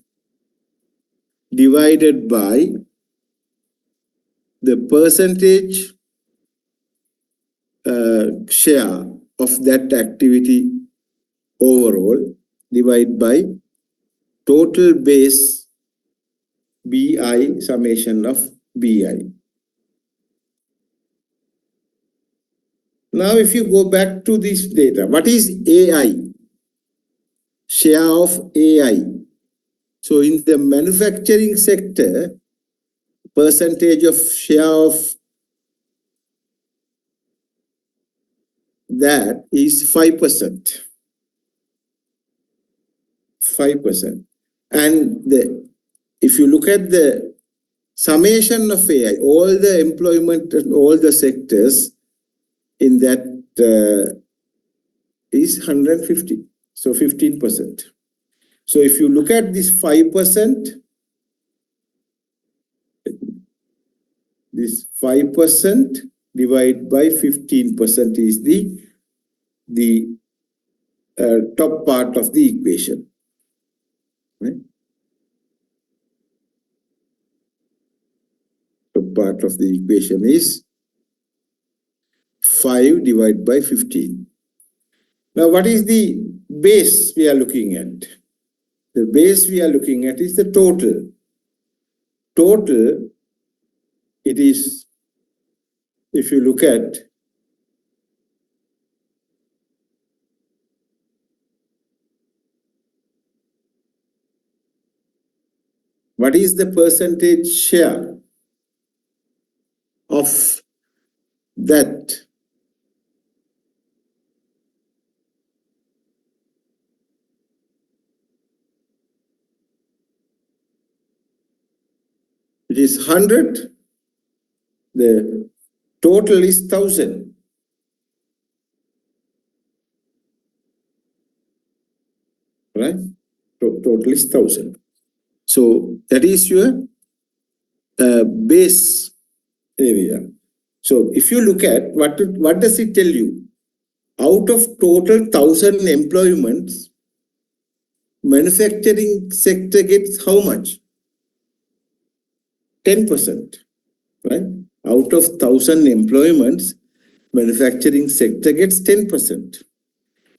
divided by the percentage share of that activity overall divided by total base BI summation of BI. Now, if you go back to this data, what is AI? Share of AI. So in the manufacturing sector, percentage of share of that is 5%. 5%. And if you look at the summation of AI, all the employment and all the sectors in that is 150. So 15%. So if you look at this 5%, this 5% divided by 15% is the top part of the equation. Right? Top part of the equation is 5 divided by 15. Now, what is the base we are looking at? The base we are looking at is the total. Total, it is, if you look at what is the percentage share of that, it is 100, the total is 1000, right? Total is 1000. So that is your base area. So if you look at what does it tell you? Out of total 1000 employments, manufacturing sector gets how much? 10%, right? Out of 1000 employments, manufacturing sector gets 10%.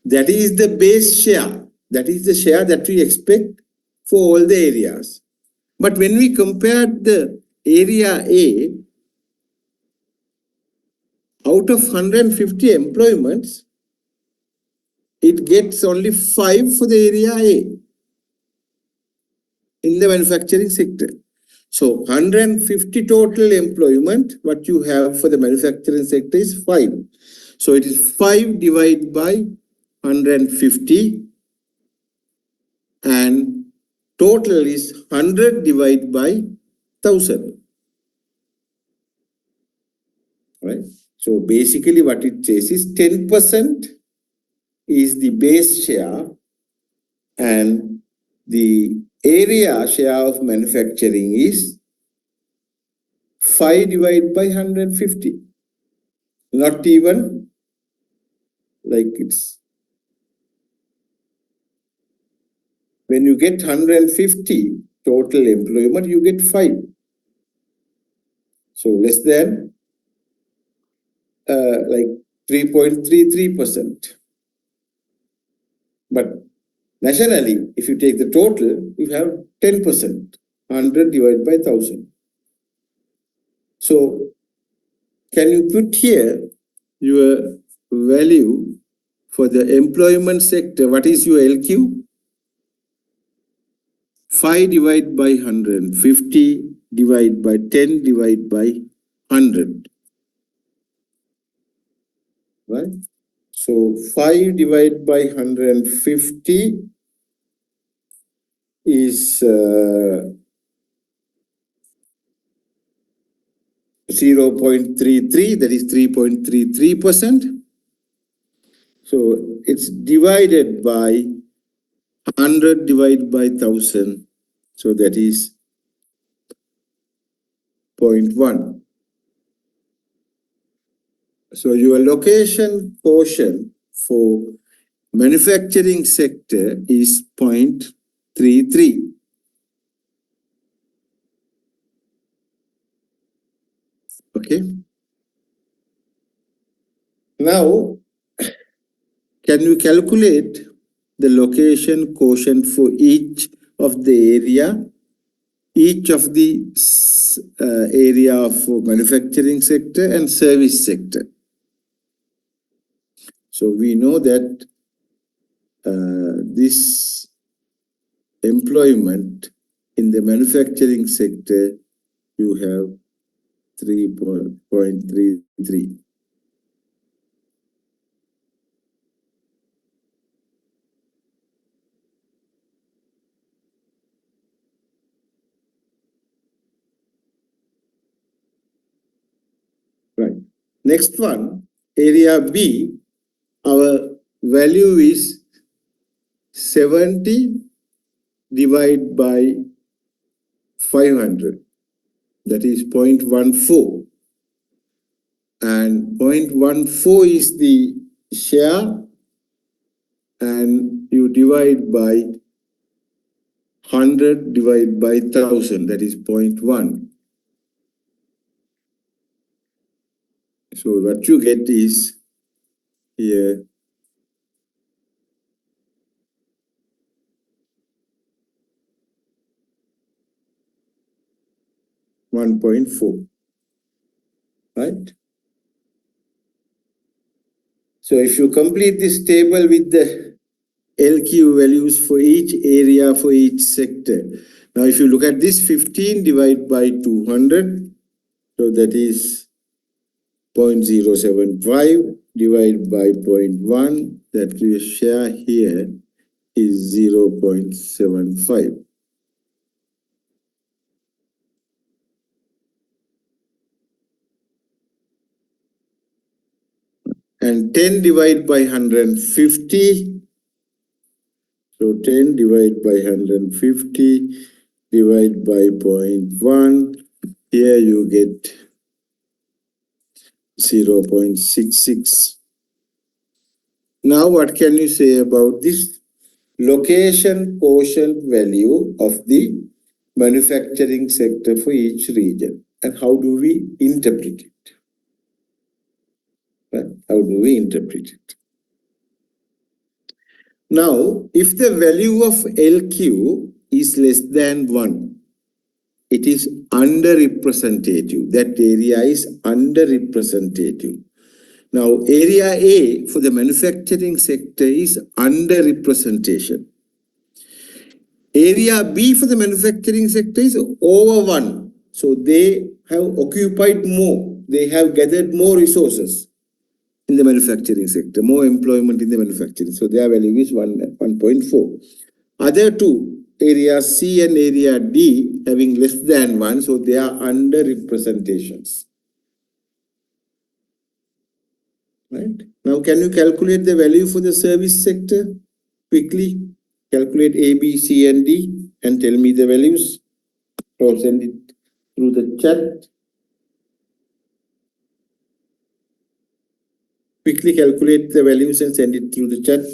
That is the base share. That is the share that we expect for all the areas. But when we compare the area A, out of 150 employments, it gets only 5 for the area A in the manufacturing sector. So 150 total employment, what you have for the manufacturing sector is 5. So it is 5 divided by 150 and total is 100 divided by 1000. Right? So basically what it says is 10% is the base share and the area share of manufacturing is 5 divided by 150. Not even like it's when you get 150 total employment, you get 5. So less than like 3.33%. But nationally, if you take the total, you have 10%, 100 divided by 1000. So can you put here your value for the employment sector? What is your LQ? 5 divided by 100, 50 divided by 10 divided by 100. Right? So 5 divided by 150 is 0.33, that is 3.33%. So it's divided by 100 divided by 1000. So that is 0.1. So your location portion for manufacturing sector is 0.33. Okay. Now, can you calculate the location quotient for each of the area, each of the area of manufacturing sector and service sector? So we know that this employment in the manufacturing sector, you have 3.33. Right. Next one, area B, our value is 70 divided by 500. That is 0.14. And 0.14 is the share and you divide by 100 divided by 1000, that is 0.1. So what you get is here 1.4, right? So if you complete this table with the LQ values for each area, for each sector. Now, if you look at this 15 divided by 200, so that is 0.075 divided by 0.1, that we share here is 0.75. And 10 divided by 150, So 10 divided by 150 divided by 0.1. Here you get 0.66. Now what can you say about this location quotient value of the manufacturing sector for each region? And how do we interpret it? Right? How do we interpret it? Now, if the value of LQ is less than 1, it is underrepresentative. That area is underrepresentative. Now, area A for the manufacturing sector is underrepresentation. Area B for the manufacturing sector is over 1. So they have occupied more. They have gathered more resources in the manufacturing sector, more employment in the manufacturing. So their value is 1.4. Other two, area C and area D, having less than 1, so they are under representations. Right? Now, can you calculate the value for the service sector quickly? Calculate A, B, C, and D and tell me the values. Or send it through the chat. Quickly calculate the values and send it through the chat.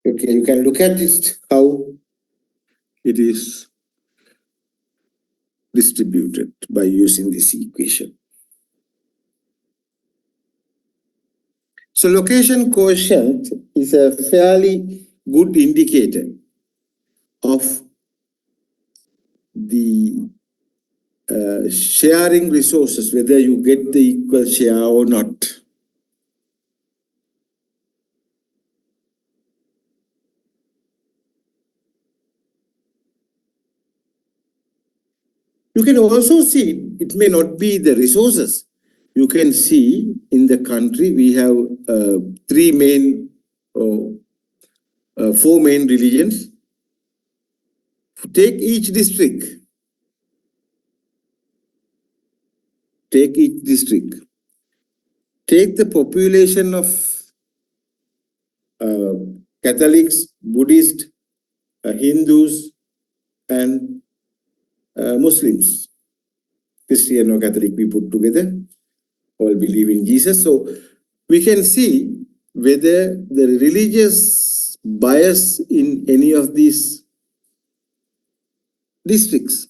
Okay, you can look at it how it is distributed by using this equation. So location quotient is a fairly good indicator of the sharing resources, whether you get the equal share or not. You can also see it may not be the resources. You can see in the country we have three main, four main religions. Take each district. Take each district. Take the population of Catholics, Buddhists, Hindus, and Muslims. Christian or Catholic, we put together, all believe in Jesus. So we can see whether the religious bias in any of these districts,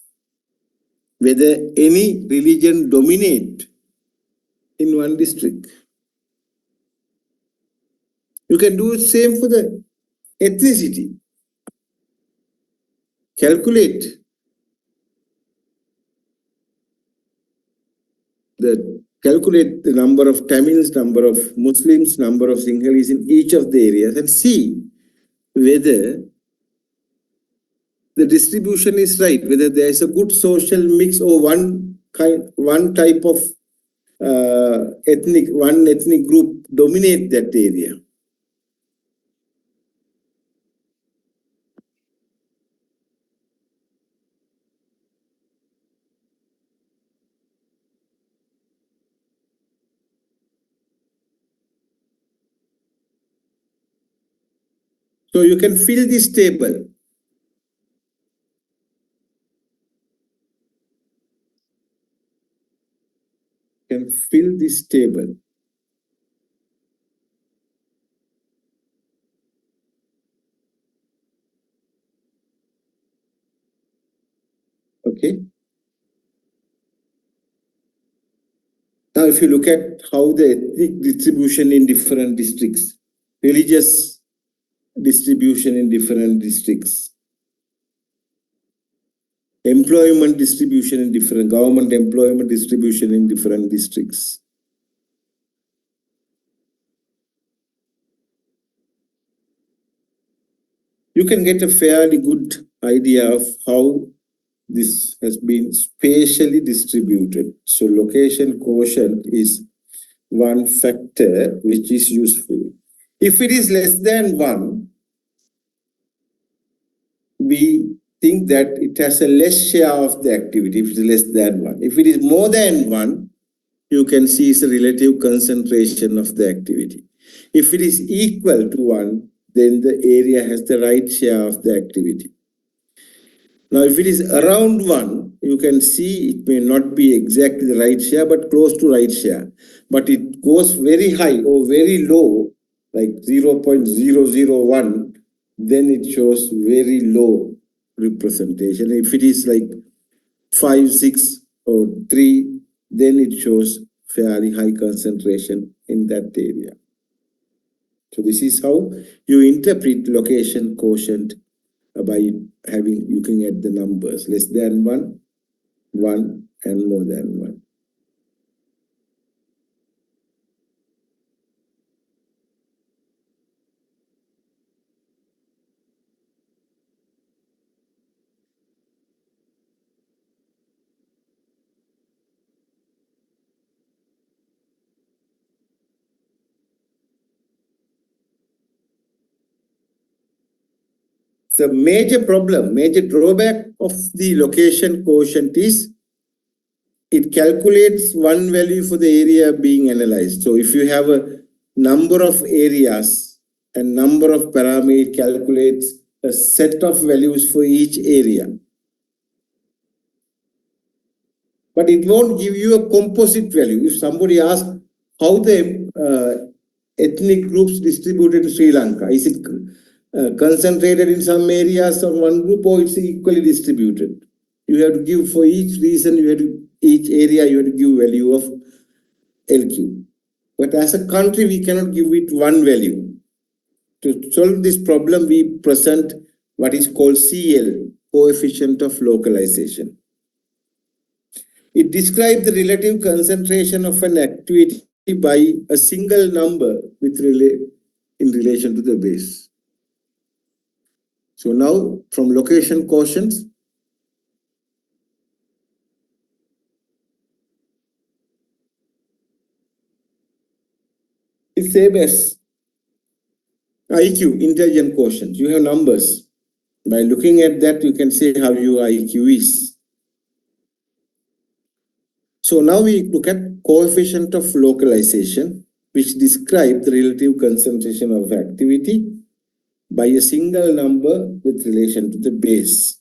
whether any religion dominate in one district. You can do the same for the ethnicity. Calculate the number of Tamils, number of Muslims, number of Sinhalese in each of the areas and see whether the distribution is right, whether there is a good social mix or one type of one ethnic group dominate that area. So you can fill this table. Can fill this table. Okay. Now, if you look at how the ethnic distribution in different districts, religious distribution in different districts, employment distribution in different government employment distribution in different districts. You can get a fairly good idea of how this has been spatially distributed. So location quotient is one factor which is useful. If it is less than 1, we think that it has a less share of the activity if it is less than 1. If it is more than 1, you can see it's a relative concentration of the activity. If it is equal to 1, then the area has the right share of the activity. Now, if it is around 1, you can see it may not be exactly the right share, but close to right share. But it goes very high or very low, like 0.001, then it shows very low representation. If it is like 5, 6, or 3, then it shows fairly high concentration in that area. So this is how you interpret location quotient by looking at the numbers less than 1, 1, and more than 1. The major problem, major drawback of the location quotient is it calculates one value for the area being analyzed. So if you have a number of areas and number of parameters, it calculates a set of values for each area. But it won't give you a composite value. If somebody asks how the ethnic groups distributed in Sri Lanka, is it concentrated in some areas of one group or it's equally distributed? You have to give for each reason, each area, you have to give value of LQ. But as a country, we cannot give it one value. To solve this problem, we present what is called CL, coefficient of localization. It describes the relative concentration of an activity by a single number in relation to the base. So now from location quotients, it's same as IQ, intelligent quotient. You have numbers. By looking at that, you can say how your IQ is. So now we look at coefficient of localization, which describe the relative concentration of activity by a single number with relation to the base.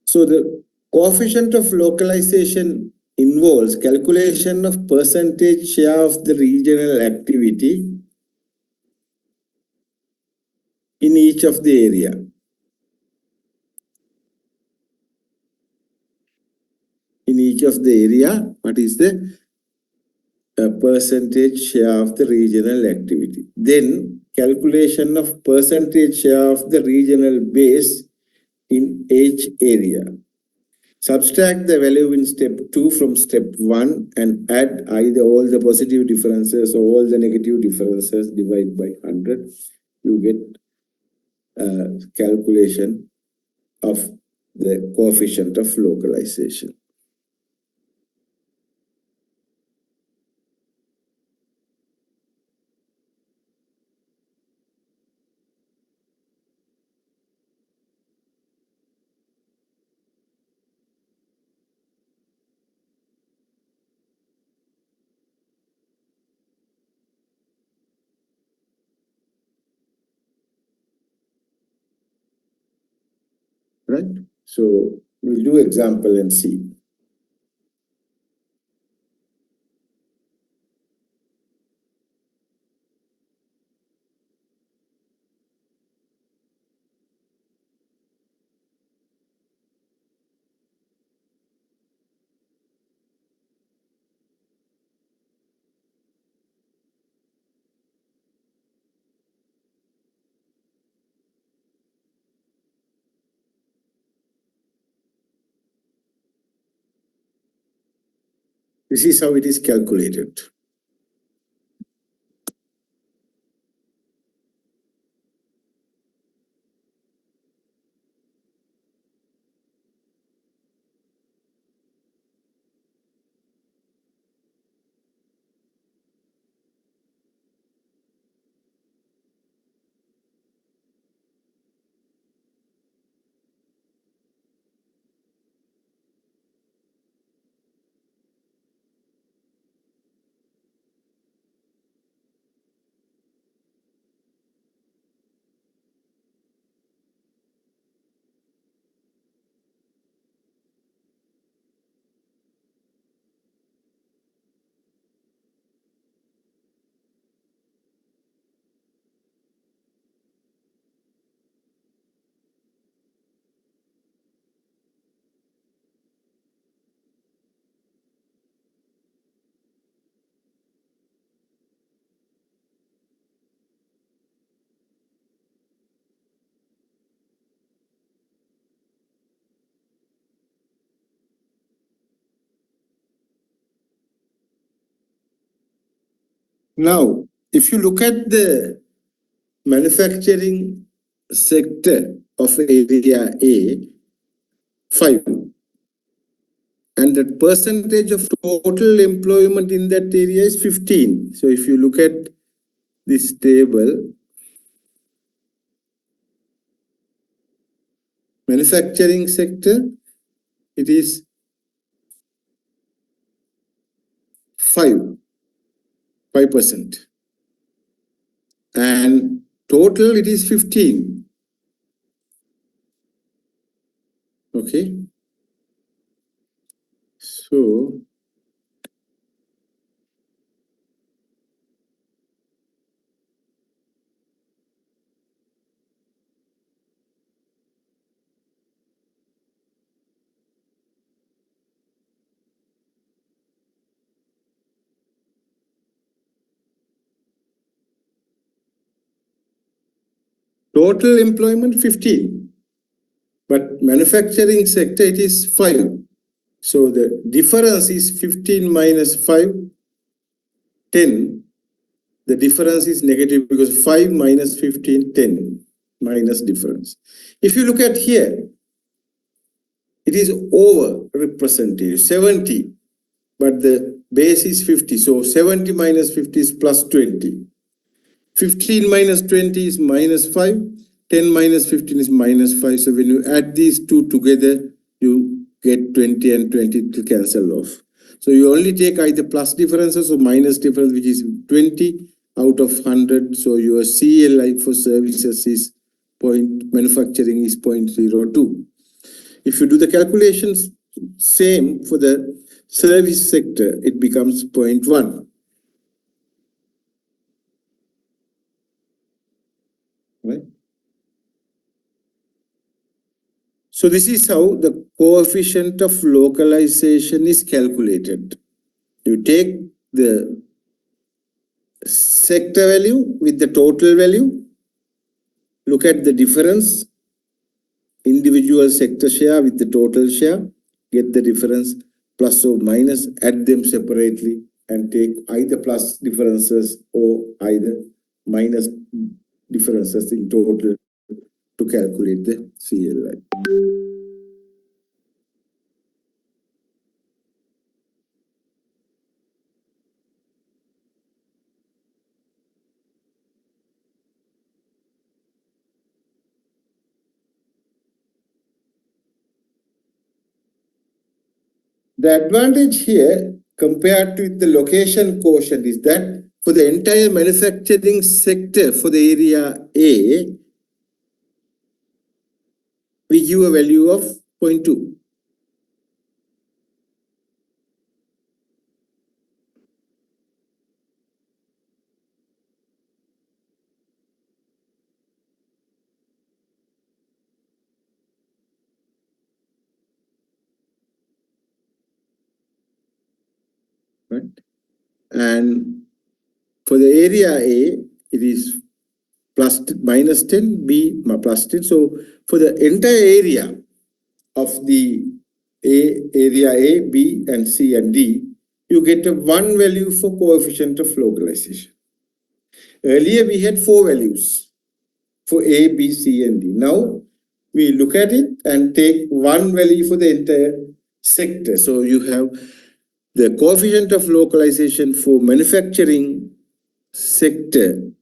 So the coefficient of localization involves calculation of percentage share of the regional activity in each of the area. In each of the area, what is the percentage share of the regional activity? Then calculation of percentage share of the regional base in each area. Subtract the value in step 2 from step 1 and add either all the positive differences or all the negative differences, divide by 100. You get a calculation of the coefficient of localization. Right? So we'll do example and see. This is how it is calculated. Now, if you look at the manufacturing sector of area A, 5, and the percentage of total employment in that area is 15. So if you look at this table, manufacturing sector, it is 5%. And total it is 15. Okay. So total employment 15, but manufacturing sector it is 5. So the difference is 15 minus 5, 10. The difference is negative because 5 minus 15, 10 minus difference. If you look at here, it is over representative, 70, but the base is 50. So 70 minus 50 is plus 20. 15 minus 20 is minus 5. 10 minus 15 is minus 5. So when you add these two together, you get 20 and 20 to cancel off. So you only take either plus differences or minus difference, which is 20 out of 100. So your CLI for services is manufacturing is 0.02. If you do the calculations same for the service sector, it becomes 0.1. Right? So this is how the coefficient of localization is calculated. You take the sector value with the total value, look at the difference, individual sector share with the total share, get the difference plus or minus, add them separately and take either plus differences or either minus differences in total to calculate the CLI. The advantage here compared to the location quotient is that for the entire manufacturing sector for the area A, we give a value of 0.2. Right? And for the area A, it is plus minus 10, B plus 10. So for the entire area of the area A, B, and C, and D, you get a one value for coefficient of localization. Earlier we had four values for A, B, C, and D. Now we look at it and take one value for the entire sector. So you have the coefficient of localization for manufacturing sector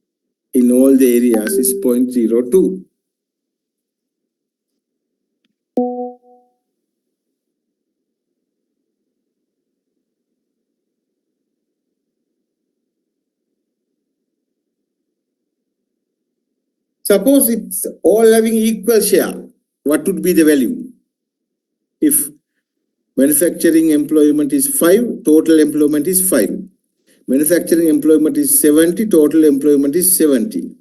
in all the areas is 0.02. Suppose it's all having equal share, what would be the value? If manufacturing employment is 5, total employment is 5. Manufacturing employment is 70, total employment is 70.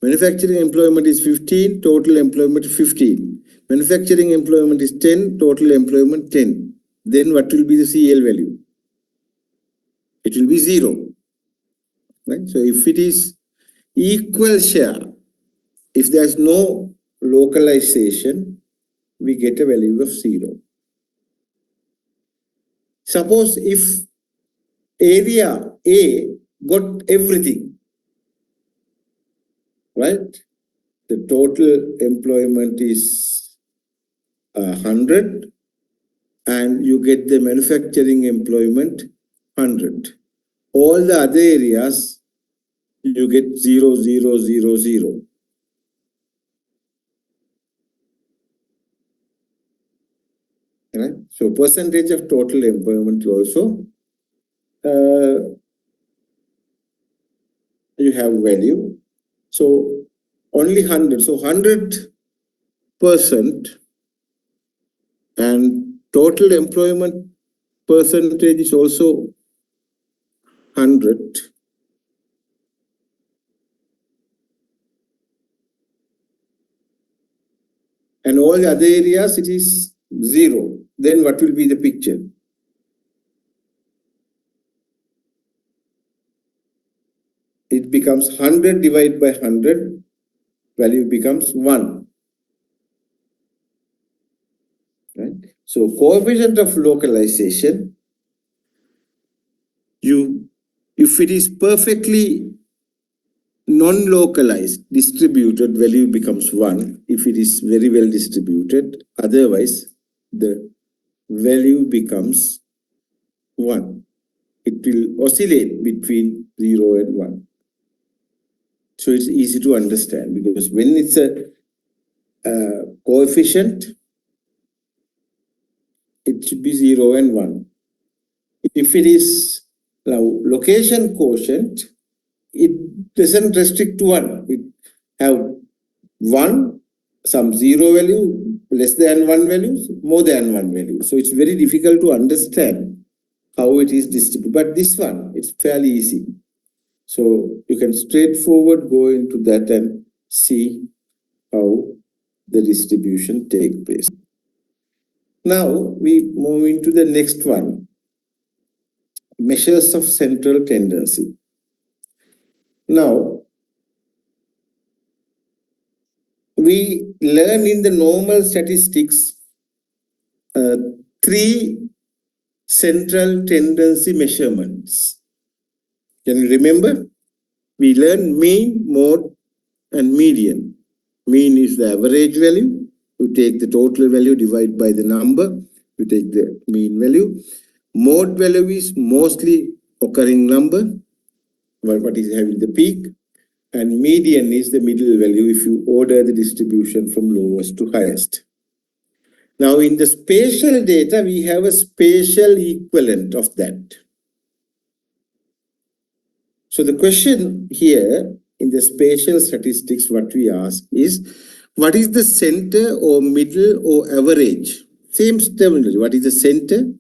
Manufacturing employment is 15, total employment 15. Manufacturing employment is 10, total employment 10. Then what will be the CL value? It will be 0. Right? So if it is equal share, if there is no localization, we get a value of 0. Suppose if area A got everything, right? The total employment is 100 and you get the manufacturing employment 100. All the other areas you get 0, 0, 0, 0. Right? So percentage of total employment also you have value. So only 100. So 100% and total employment percentage is also 100. And all the other areas it is 0. Then what will be the picture? It becomes 100 divided by 100, value becomes 1. Right? So coefficient of localization, if it is perfectly non-localized, distributed, value becomes 1. If it is very well distributed, otherwise the value becomes 1. It will oscillate between 0 and 1. So it's easy to understand because when it's a coefficient, it should be 0 and 1. If it is now location quotient, it doesn't restrict to 1. It have 1, some 0 value, less than 1 values, more than 1 value. So it's very difficult to understand how it is distributed. But this one, it's fairly easy. So you can straightforward go into that and see how the distribution takes place. Now we move into the next one, measures of central tendency. Now, we learn in the normal statistics 3 central tendency measurements. Can you remember? We learn mean, mode, and median. Mean is the average value. You take the total value, divide by the number. You take the mean value. Mode value is mostly occurring number, what is having the peak. And median is the middle value if you order the distribution from lowest to highest. Now in the spatial data, we have a spatial equivalent of that. So the question here in the spatial statistics, what we ask is, what is the center or middle or average? Same terminology. What is the center?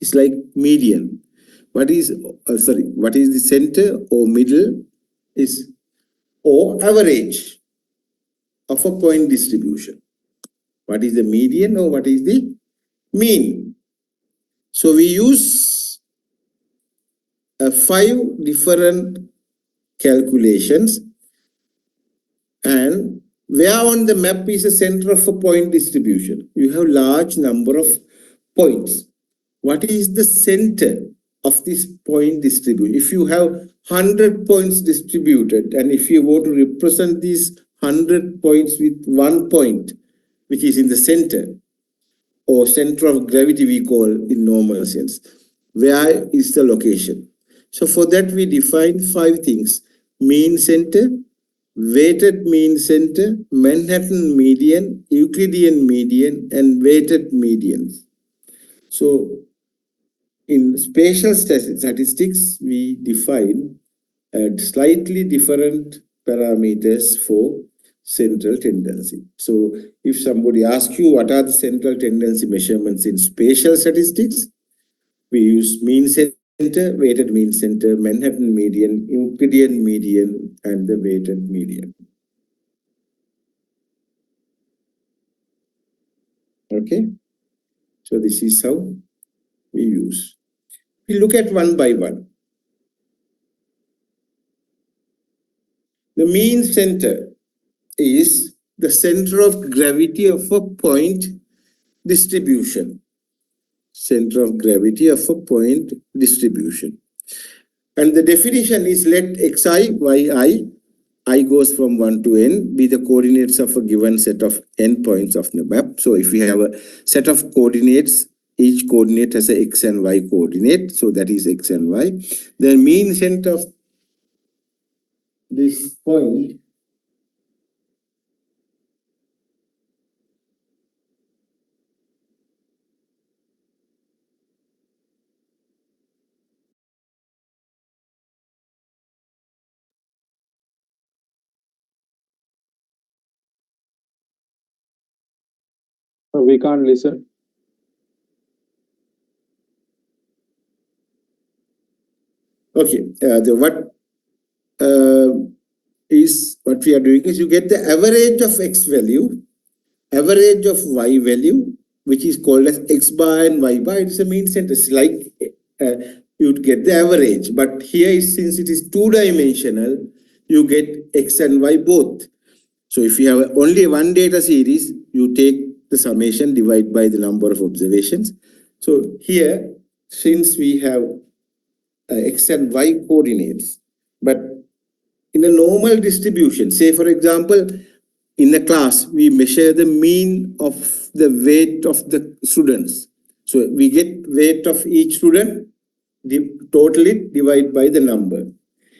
It's like median. What is the center or middle is or average of a point distribution. What is the median or what is the mean? So we use 5 different calculations, and where on the map is the center of a point distribution? You have large number of points. What is the center of this point distribution. If you have 100 points distributed, and if you want to represent these 100 points with one point, which is in the center, or center of gravity we call in normal sense, where is the location? So for that we define 5 things: mean center, weighted mean center, Manhattan median, Euclidean median, and weighted medians. So in spatial statistics, we define slightly different parameters for central tendency. So if somebody asks you what are the central tendency measurements in spatial statistics, we use mean center, weighted mean center, Manhattan median, Euclidean median, and the weighted median. Okay, so this is how we use. We look at one by one. The mean center is the center of gravity of a point distribution. Center of gravity of a point distribution. And the definition is let xi, yi, I goes from 1 to n, be the coordinates of a given set of n points of the map. So if we have a set of coordinates, each coordinate has a x and y coordinate. So that is x and y. The mean center of this point We can't listen. Okay, what we are doing is you get the average of x value, average of y value, which is called as x bar and y bar. It's a mean center. It's like you'd get the average, but here since it is two-dimensional, you get x and y both. So if you have only one data series, you take the summation divided by the number of observations. So here, since we have x and y coordinates, but in a normal distribution, say for example, in a class, we measure the mean of the weight of the students. So we get weight of each student, total it, divide by the number.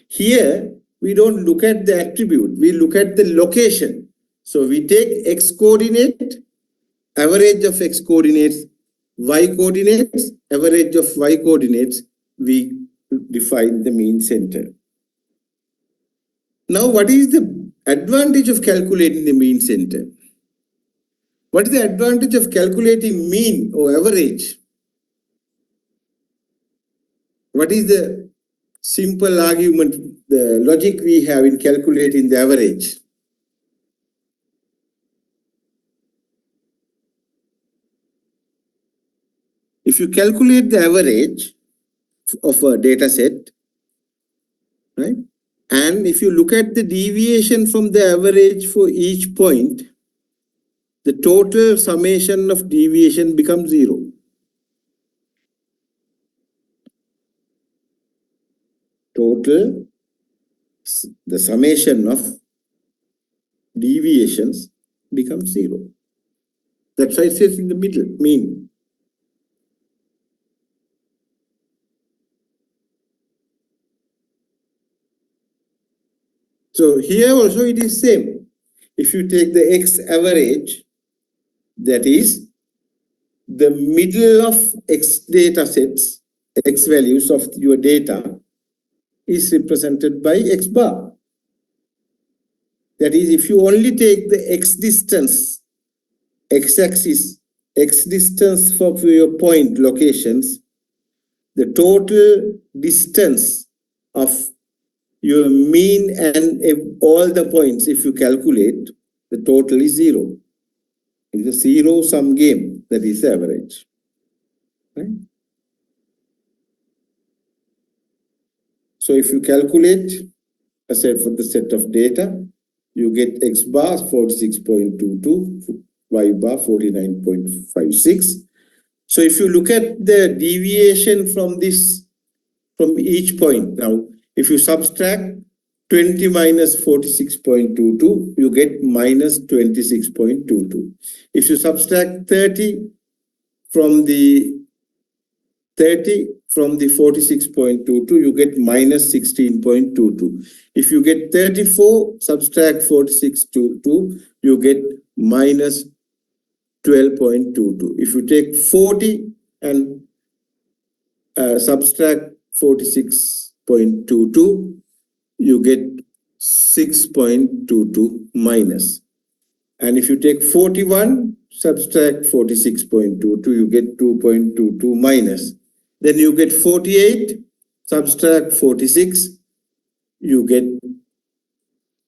Here, we don't look at the attribute, we look at the location. So we take x coordinate, average of x coordinates, y coordinates, average of y coordinates, we define the mean center. Now, what is the advantage of calculating the mean center? What is the advantage of calculating mean or average? What is the simple argument, the logic we have in calculating the average? If you calculate the average of a data set, right? And if you look at the deviation from the average for each point, the total summation of deviation becomes 0. Total, the summation of deviations becomes 0. That's why it says in the middle, mean. So here also it is same. If you take the x average, that is the middle of x data sets, x values of your data is represented by x bar. That is, if you only take the x distance, x-axis, x distance for your point locations, the total distance of your mean and all the points, if you calculate, the total is 0. It's a zero-sum game, that is the average. Right? So if you calculate, I said for the set of data, you get x bar 46.22, y bar 49.56. So if you look at the deviation from this from each point. Now, if you subtract 20 minus 46.22, you get minus 26.22. If you subtract 30 from the 46.22, you get minus 16.22. If you get 34, subtract 46.22, you get minus 12.22. If you take 40 and subtract 46.22, you get 6.22 minus. And if you take 41, subtract 46.22, you get 2.22 minus. Then you get 48, subtract 46, you get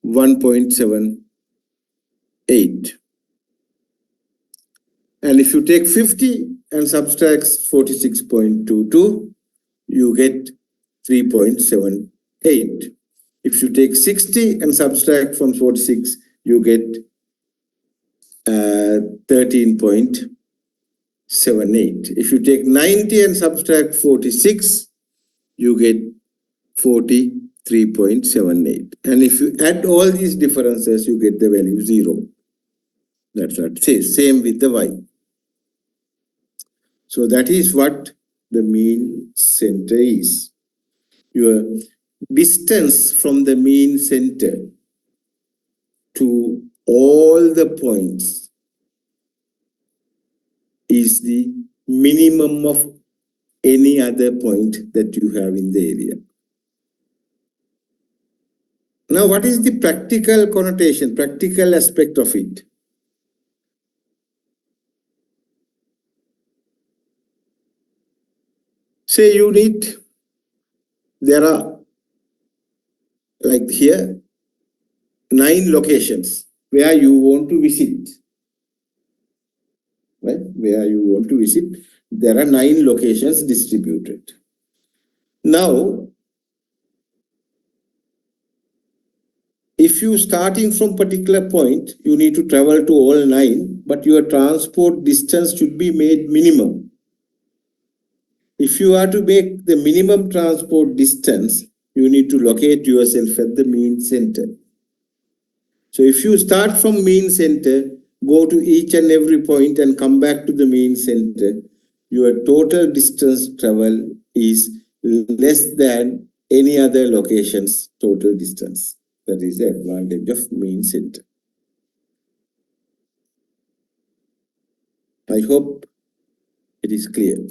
1.78. And if you take 50 and subtract 46.22, you get 3.78. If you take 60 and subtract from 46, you get 13.78. If you take 90 and subtract 46, you get 43.78. And if you add all these differences, you get the value 0. That's what it says. Same with the y. So that is what the mean center is. Your distance from the mean center to all the points is the minimum of any other point that you have in the area. Now, what is the practical connotation, practical aspect of it? Say you need, there are, like here, 9 locations where you want to visit. Right? Where you want to visit, there are 9 locations distributed. Now, if you starting from particular point, you need to travel to all 9, but your transport distance should be made minimum. If you are to make the minimum transport distance, you need to locate yourself at the mean center. So if you start from mean center, go to each and every point and come back to the mean center, your total distance travel is less than any other location's total distance. That is the advantage of mean center. I hope it is clear.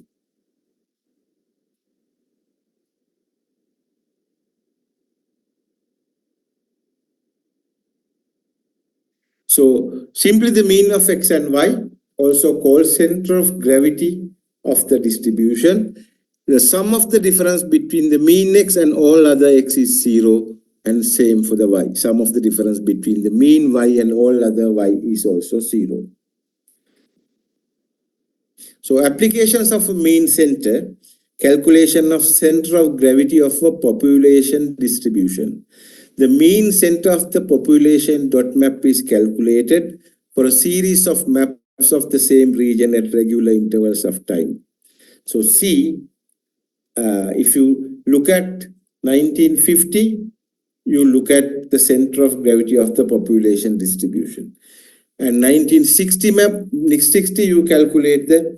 So simply the mean of x and y, also called center of gravity of the distribution. The sum of the difference between the mean x and all other x is 0, and same for the y. Sum of the difference between the mean y and all other y is also 0. So applications of a mean center, calculation of center of gravity of a population distribution. The mean center of the population dot map is calculated for a series of maps of the same region at regular intervals of time. So see, if you look at 1950, you look at the center of gravity of the population distribution. And 1960 map, next 60 you calculate the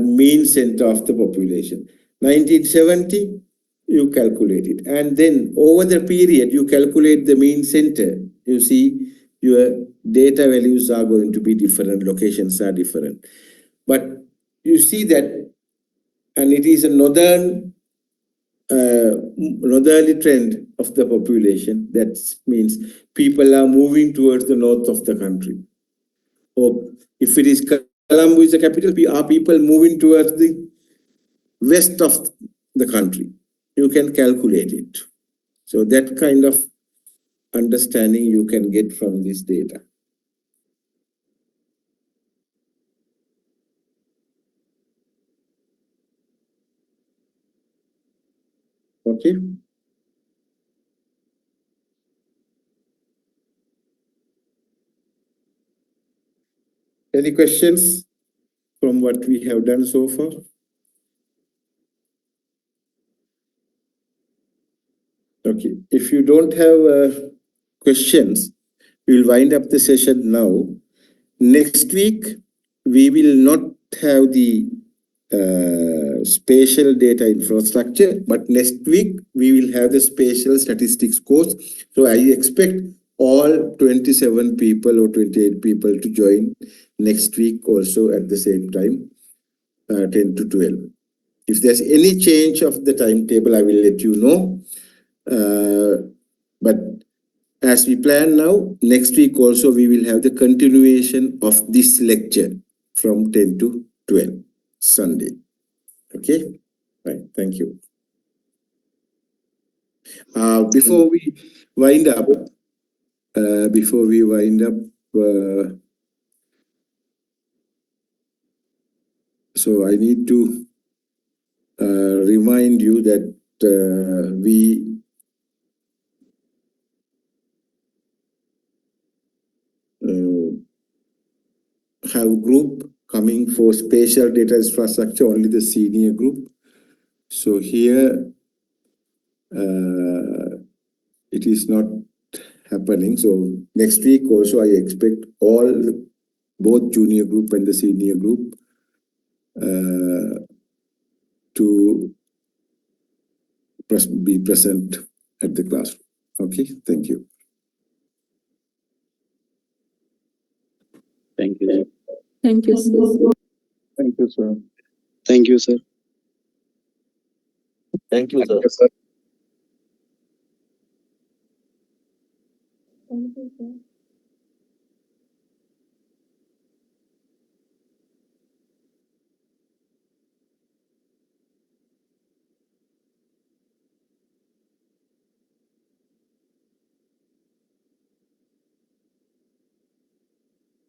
mean center of the population. 1970, you calculate it. And then over the period, you calculate the mean center. You see, your data values are going to be different, locations are different. But you see that, and it is a northerly trend of the population. That means people are moving towards the north of the country. Or if it is Colombo is the capital, are people moving towards the west of the country? You can calculate it. So that kind of understanding you can get from this data. Okay. Any questions from what we have done so far? Okay, if you don't have questions, we'll wind up the session now. Next week, we will not have the spatial data infrastructure, but next week we will have the spatial statistics course. So I expect all 27 people or 28 people to join next week also at the same time, 10 to 12. If there's any change of the timetable, I will let you know. But as we plan now, next week also we will have the continuation of this lecture from 10 to 12, Sunday. Okay? Right, thank you. Before we wind up, so I need to remind you that we have a group coming for spatial data infrastructure, only the senior group. So here it is not happening. So next week also I expect both junior group and the senior group to be present at the classroom. Okay, thank you. Thank you. Thank you, sir. Thank you, sir. Thank you, sir. Thank you, sir. Thank you, sir.